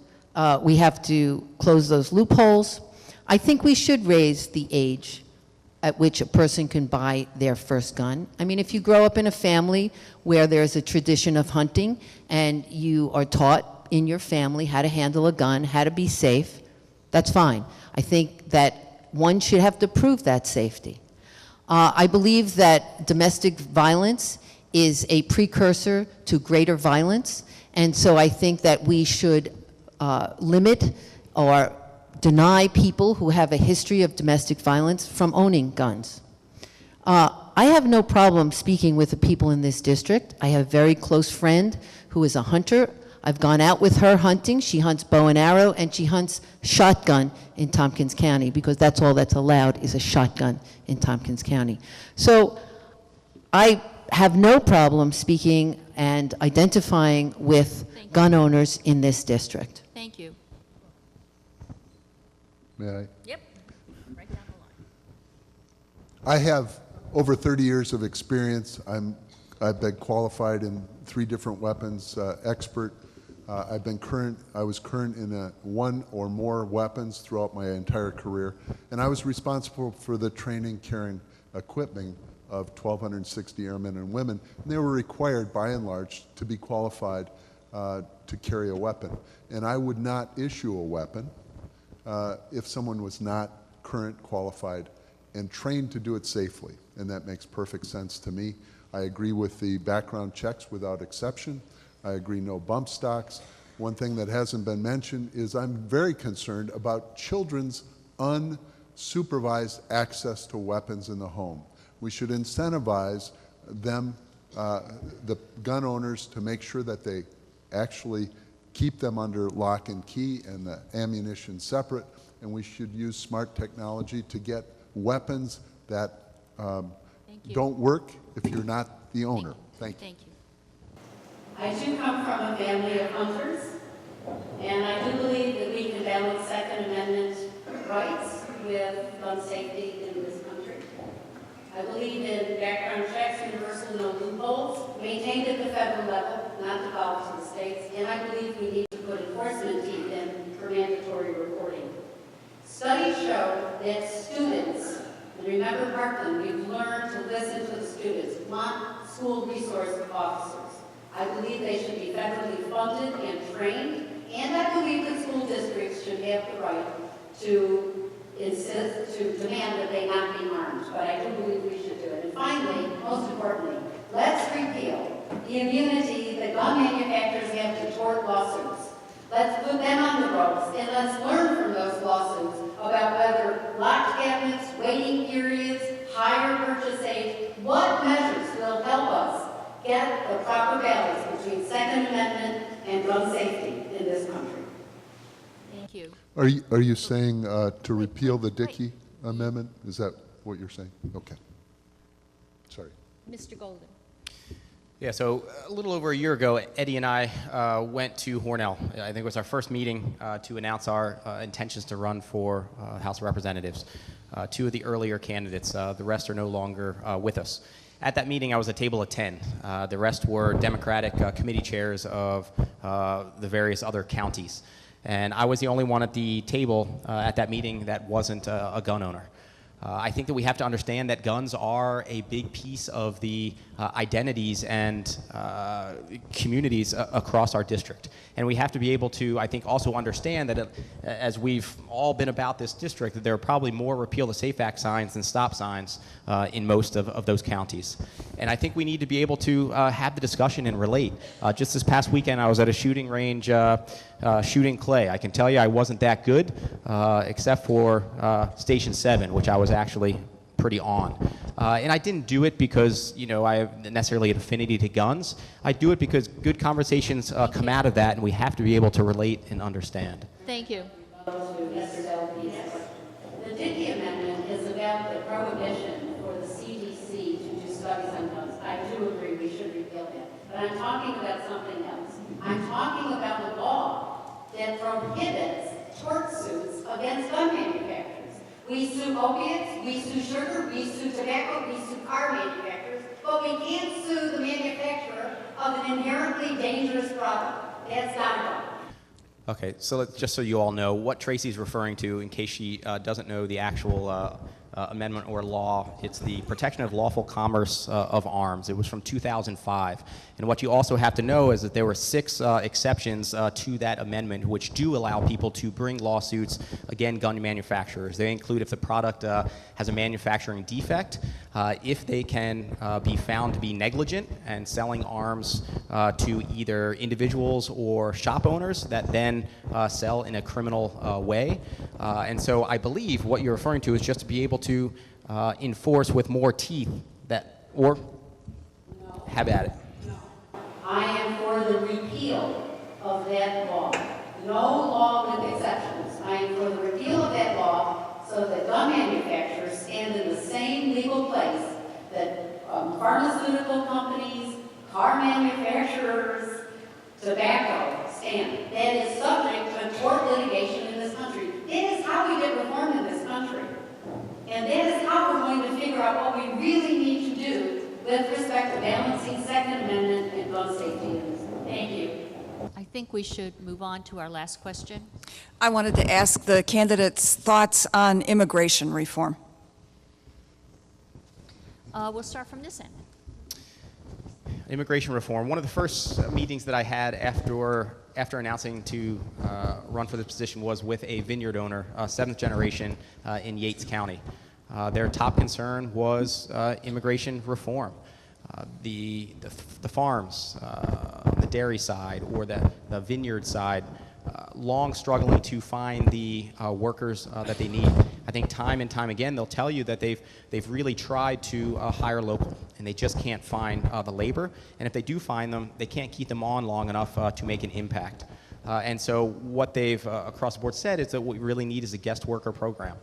We have to close those loopholes. I think we should raise the age at which a person can buy their first gun. I mean, if you grow up in a family where there's a tradition of hunting and you are taught in your family how to handle a gun, how to be safe, that's fine. I think that one should have to prove that safety. I believe that domestic violence is a precursor to greater violence, and so I think that we should limit or deny people who have a history of domestic violence from owning guns. I have no problem speaking with the people in this district. I have a very close friend who is a hunter. I've gone out with her hunting. She hunts bow and arrow, and she hunts shotgun in Tompkins County, because that's all that's allowed is a shotgun in Tompkins County. So I have no problem speaking and identifying with gun owners in this district. Thank you. May I? Yep. Right down the line. I have over 30 years of experience. I've been qualified in 3 different weapons, expert. I was current in 1 or more weapons throughout my entire career, and I was responsible for the training, carrying, equipping of 1,260 airmen and women. And they were required, by and large, to be qualified to carry a weapon. And I would not issue a weapon if someone was not current, qualified, and trained to do it safely. And that makes perfect sense to me. I agree with the background checks without exception. I agree no bump stocks. One thing that hasn't been mentioned is I'm very concerned about children's unsupervised access to weapons in the home. We should incentivize them, the gun owners, to make sure that they actually keep them under lock and key and the ammunition separate, and we should use smart technology to get weapons that don't work if you're not the owner. Thank you. Thank you. I too come from a family of hunters, and I do believe that we can balance Second Amendment rights with gun safety in this country. I believe in background checks, universal no loopholes, maintained at the federal level, not devolved to the states, and I believe we need to put enforcement teeth in for mandatory reporting. Studies show that students, and remember Parkland, we've learned to listen to the students, want school resource officers. I believe they should be federally funded and trained, and I believe that school districts should have the right to demand that they not be armed, but I do believe we should do it. And finally, most importantly, let's repeal the immunity that gun manufacturers have to tort lawsuits. Let's put them on the ropes, and let's learn from those lawsuits about whether locked cabinets, waiting periods, higher purchase age, what measures will help us get the proper balance between Second Amendment and gun safety in this country. Thank you. Are you saying to repeal the Dickey Amendment? Is that what you're saying? Okay. Sorry. Mr. Golden. Yeah, so a little over a year ago, Eddie and I went to Hornell. I think it was our first meeting to announce our intentions to run for House of Representatives. Two of the earlier candidates, the rest are no longer with us. At that meeting, I was at table of 10. The rest were Democratic committee chairs of the various other counties. And I was the only one at the table at that meeting that wasn't a gun owner. I think that we have to understand that guns are a big piece of the identities and communities across our district. And we have to be able to, I think, also understand that as we've all been about this district, that there are probably more repeal the SAFE Act signs than stop signs in most of those counties. And I think we need to be able to have the discussion and relate. Just this past weekend, I was at a shooting range shooting clay. I can tell you I wasn't that good, except for Station 7, which I was actually pretty on. And I didn't do it because, you know, I have necessarily an affinity to guns. I do it because good conversations come out of that, and we have to be able to relate and understand. Thank you. Mr. Della, the Dickey Amendment is about the prohibition for the CDC to do studies on guns. I do agree we should repeal that. But I'm talking about something else. I'm talking about the law that prohibits tort suits against gun manufacturers. We sue opiates, we sue sugar, we sue tobacco, we sue car manufacturers, but we can't sue the manufacturer of an inherently dangerous product. That's not a gun. Okay, so just so you all know, what Tracy's referring to, in case she doesn't know the actual amendment or law, it's the Protection of Lawful Commerce of Arms. It was from 2005. And what you also have to know is that there were 6 exceptions to that amendment which do allow people to bring lawsuits, again, gun manufacturers. They include if the product has a manufacturing defect, if they can be found to be negligent and selling arms to either individuals or shop owners that then sell in a criminal way. And so I believe what you're referring to is just to be able to enforce with more teeth that, or have at it. I am for the repeal of that law. No law with exceptions. I am for the repeal of that law so that gun manufacturers stand in the same legal place that pharmaceutical companies, car manufacturers, tobacco stand. That is subject to tort litigation in this country. That is how we get reform in this country. And that is how we're going to figure out what we really need to do with respect to balancing Second Amendment and gun safety in this. Thank you. I think we should move on to our last question. I wanted to ask the candidates' thoughts on immigration reform. We'll start from this end. Immigration reform. One of the first meetings that I had after announcing to run for this position was with a vineyard owner, 7th generation in Yates County. Their top concern was immigration reform. The farms, the dairy side or the vineyard side, long struggling to find the workers that they need. I think time and time again they'll tell you that they've really tried to hire local, and they just can't find the labor. And if they do find them, they can't keep them on long enough to make an impact. And so what they've across the board said is that what we really need is a guest worker program.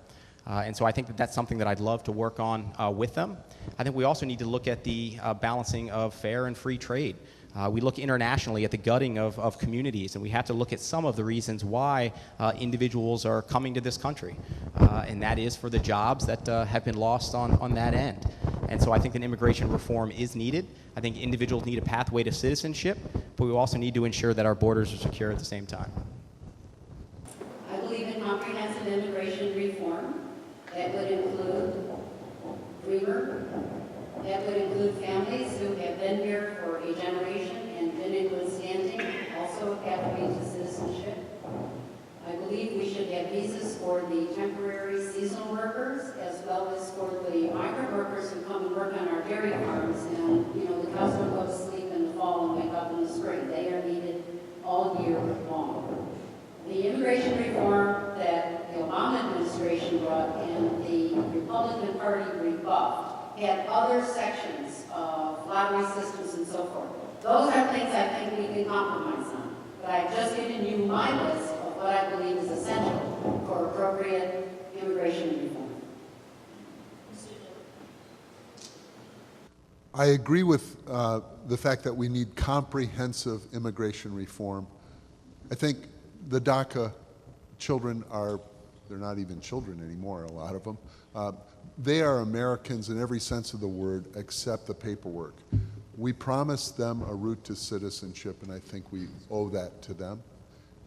And so I think that that's something that I'd love to work on with them. I think we also need to look at the balancing of fair and free trade. We look internationally at the gutting of communities, and we have to look at some of the reasons why individuals are coming to this country. And that is for the jobs that have been lost on that end. And so I think that immigration reform is needed. I think individuals need a pathway to citizenship, but we also need to ensure that our borders are secure at the same time. I believe in comprehensive immigration reform. That would include dreamer. That would include families who have been here for a generation and been in good standing, also a pathway to citizenship. I believe we should have visas for the temporary seasonal workers as well as for the migrant workers who come and work on our dairy farms. And, you know, the cows don't go to sleep in the fall and wake up in the spring. They are needed all year long. administration brought and the Republican Party rebuffed had other sections of lottery systems and so forth. Those are things I think we can compromise on. But I've just given you my list of what I believe is essential for appropriate immigration reform. I agree with the fact that we need comprehensive immigration reform. I think the DACA children they're not even children anymore, a lot of them. They are Americans in every sense of the word except the paperwork. We promised them a route to citizenship, and I think we owe that to them.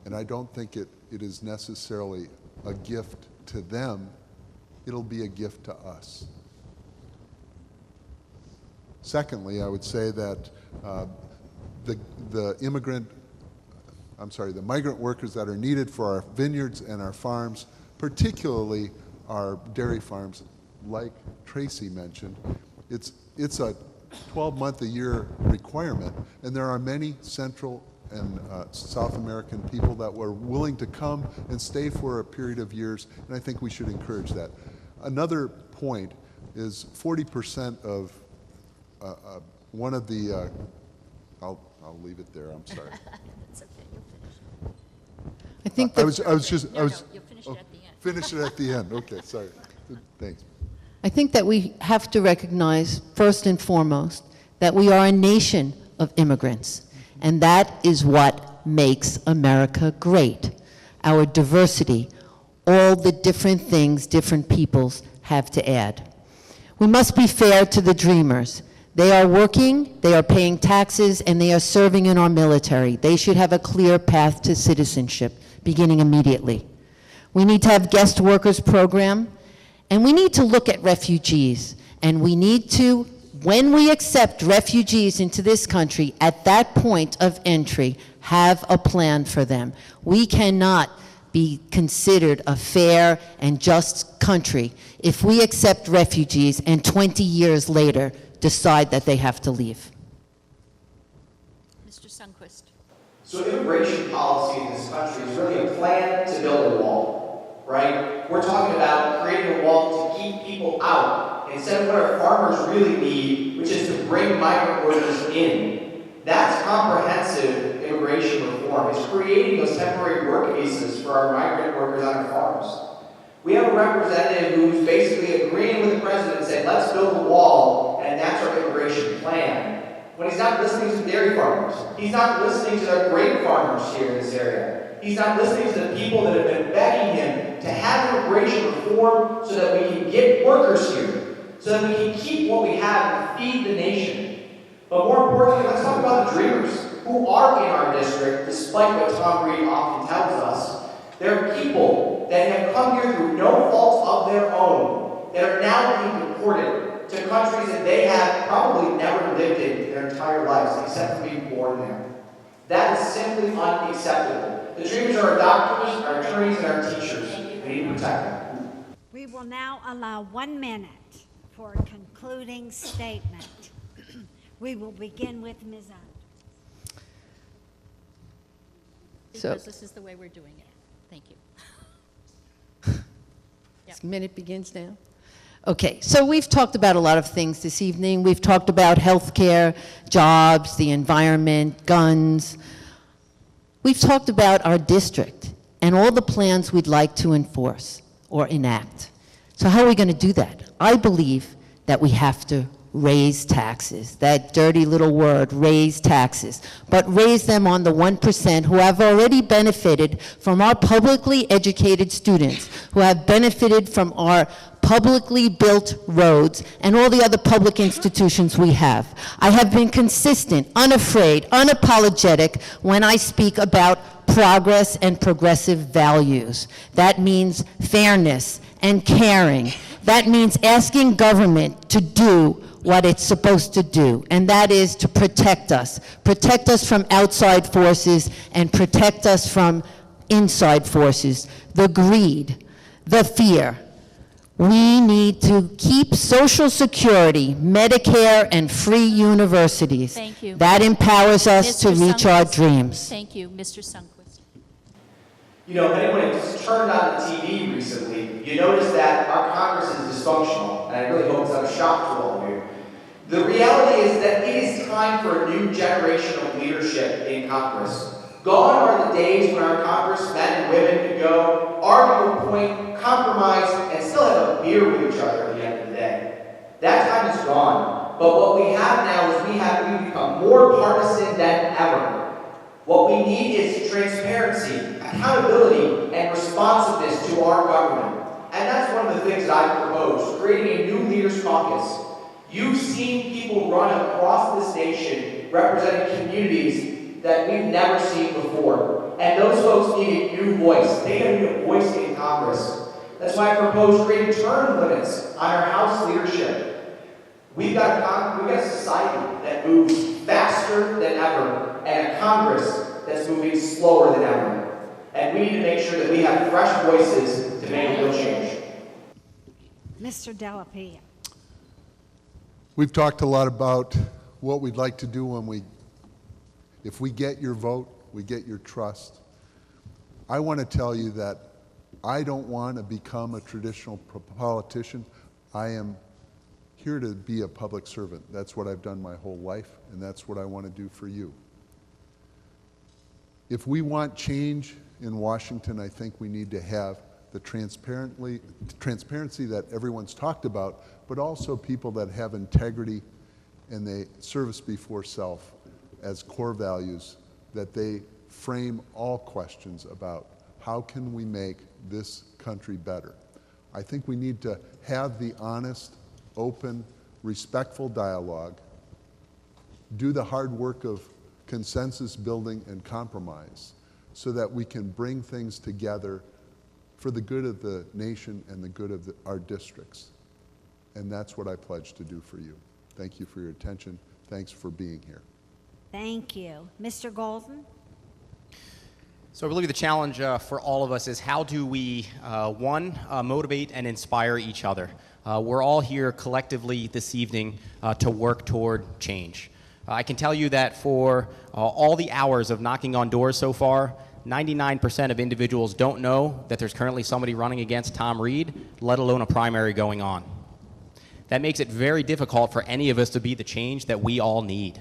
And I don't think it is necessarily a gift to them. It'll be a gift to us. Secondly, I would say that the migrant workers that are needed for our vineyards and our farms, particularly our dairy farms, like Tracy mentioned, it's a 12-month-a-year requirement, and there are many Central and South American people that were willing to come and stay for a period of years, and I think we should encourage that. Another point is 40% of one of the, I'll leave it there, I'm sorry. That's okay, you'll finish. I think that, you'll finish it at the end. Finish it at the end, okay, sorry. Thanks. I think that we have to recognize, first and foremost, that we are a nation of immigrants, and that is what makes America great. Our diversity, all the different things different peoples have to add. We must be fair to the dreamers. They are working, they are paying taxes, and they are serving in our military. They should have a clear path to citizenship, beginning immediately. We need to have guest workers program, and we need to look at refugees, and we need to, when we accept refugees into this country, at that point of entry, have a plan for them. We cannot be considered a fair and just country if we accept refugees and 20 years later decide that they have to leave. Mr. Sundquist. So immigration policy in this country is really a plan to build a wall, right? We're talking about creating a wall to keep people out instead of what our farmers really need, which is to bring migrant workers in. That's comprehensive immigration reform. It's creating those temporary work visas for our migrant workers on our farms. We have a representative who's basically agreeing with the president and saying, let's build a wall, and that's our immigration plan. When he's not listening to dairy farmers, he's not listening to the grape farmers here in this area. He's not listening to the people that have been begging him to have immigration reform so that we can get workers here, so that we can keep what we have and feed the nation. But more importantly, let's talk about the dreamers who are in our district, despite what Tom Reed often tells us. They're people that have come here through no fault of their own, that are now being deported to countries that they have probably never lived in their entire lives, except for being born there. That is simply unacceptable. The dreamers are our doctors, our attorneys, and our teachers. We need to protect them. We will now allow 1 minute for a concluding statement. We will begin with Ms. Andrei. Because this is the way we're doing it. Thank you. This minute begins now. Okay, so we've talked about a lot of things this evening. We've talked about healthcare, jobs, the environment, guns. We've talked about our district and all the plans we'd like to enforce or enact. So how are we going to do that? I believe that we have to raise taxes, that dirty little word, raise taxes, but raise them on the 1% who have already benefited from our publicly educated students, who have benefited from our publicly built roads and all the other public institutions we have. I have been consistent, unafraid, unapologetic when I speak about progress and progressive values. That means fairness and caring. That means asking government to do what it's supposed to do, and that is to protect us from outside forces and protect us from inside forces, the greed, the fear. We need to keep Social Security, Medicare, and free universities. Thank you. That empowers us to Mr. reach our Sundquist. dreams. Thank you, Mr. Sundquist. You know, if anyone has turned on the TV recently, you notice that our Congress is dysfunctional, and I really hope it's not a shock to all of you. The reality is that it is time for a new generation of leadership in Congress. Gone are the days when our congressmen and women could go, argue a point, compromise, and still have a beer with each other at the end of the day. That time is gone. But what we have now is we've become more partisan than ever. What we need is transparency, accountability, and responsiveness to our government. And that's one of the things that I propose, creating a new leaders caucus. You've seen people run across this nation representing communities that we've never seen before. And those folks need a new voice. They need a voice in Congress. That's why I propose creating term limits on our House leadership. We've got a society that moves faster than ever, and a Congress that's moving slower than ever. And we need to make sure that we have fresh voices to make real change. Mr. Della. We've talked a lot about what we'd like to do if we get your vote, we get your trust. I want to tell you that I don't want to become a traditional politician. I am here to be a public servant. That's what I've done my whole life, and that's what I want to do for you. If we want change in Washington, I think we need to have the transparency that everyone's talked about, but also people that have integrity and they service before self as core values, that they frame all questions about how can we make this country better. I think we need to have the honest, open, respectful dialogue, do the hard work of consensus building and compromise so that we can bring things together for the good of the nation and the good of our districts. And that's what I pledge to do for you. Thank you for your attention. Thanks for being here. Thank you. Mr. Golden? So I believe the challenge for all of us is how do we, one, motivate and inspire each other. We're all here collectively this evening to work toward change. I can tell you that for all the hours of knocking on doors so far, 99% of individuals don't know that there's currently somebody running against Tom Reed, let alone a primary going on. That makes it very difficult for any of us to be the change that we all need.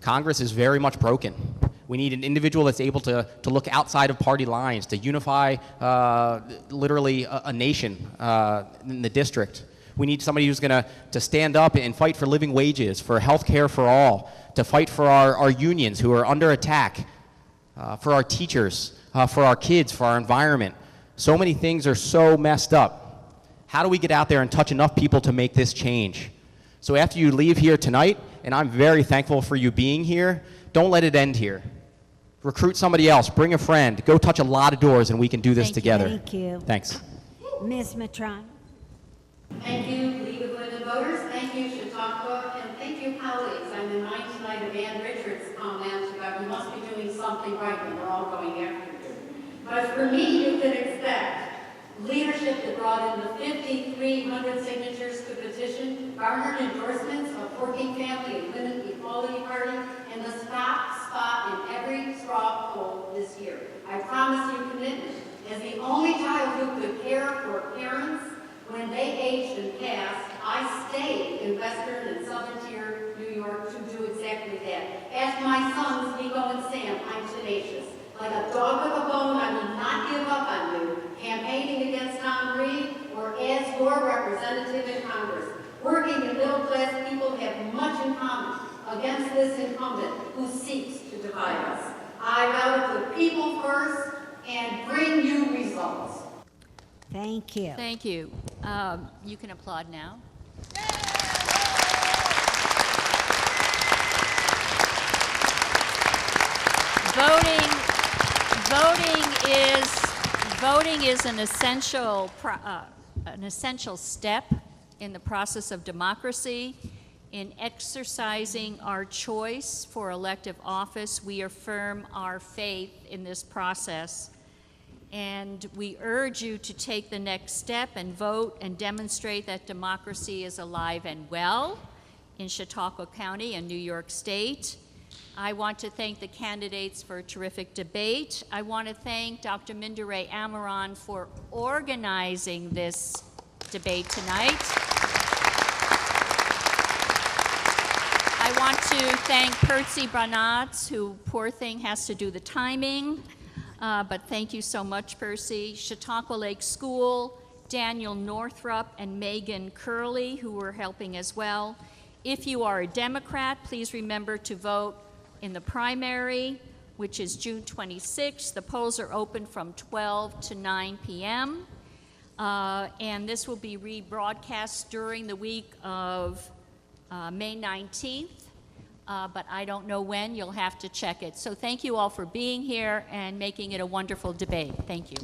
Congress is very much broken. We need an individual that's able to look outside of party lines, to unify literally a nation in the district. We need somebody who's going to stand up and fight for living wages, for health care for all, to fight for our unions who are under attack, for our teachers, for our kids, for our environment. So many things are so messed up. How do we get out there and touch enough people to make this change? So after you leave here tonight, and I'm very thankful for you being here, don't let it end here. Recruit somebody else, bring a friend, go touch a lot of doors, and we can do this together. Thank you. Thanks. Ms. Mitrano? Thank you, League of Women Voters. Thank you, Chautauqua, and thank you, colleagues. I'm in mind tonight of Ann Richards' comment about we must be doing something right when we're all going after you. But for me, you can expect leadership that brought in the 5,300 signatures to petition, garnered endorsements of Working Family and Women Equality Party, and the top spot in every straw poll this year. I promise you commitment. As the only child who could care for parents when they aged and passed, I stayed in Western and Southern Tier, New York, to do exactly that. Ask my sons, Nico and Sam, I'm tenacious. Like a dog with a bone, I will not give up on you, campaigning against Tom Reed or as your representative in Congress. Working and middle-class people have much in common against this incumbent who seeks to divide us. I vow to put people first and bring you results. Thank you. Thank you. You can applaud now. Voting is an essential step in the process of democracy. In exercising our choice for elective office, we affirm our faith in this process. And we urge you to take the next step and vote and demonstrate that democracy is alive and well in Chautauqua County and New York State. I want to thank the candidates for a terrific debate. I want to thank Dr. Mindere Amaron for organizing this debate tonight. I want to thank Percy Branatz, who, poor thing, has to do the timing. But thank you so much, Percy. Chautauqua Lake School, Daniel Northrup, and Megan Curley, who were helping as well. If you are a Democrat, please remember to vote in the primary, which is June 26th. The polls are open from 12 to 9 p.m. And this will be rebroadcast during the week of May 19th. But I don't know when. You'll have to check it. So thank you all for being here and making it a wonderful debate. Thank you.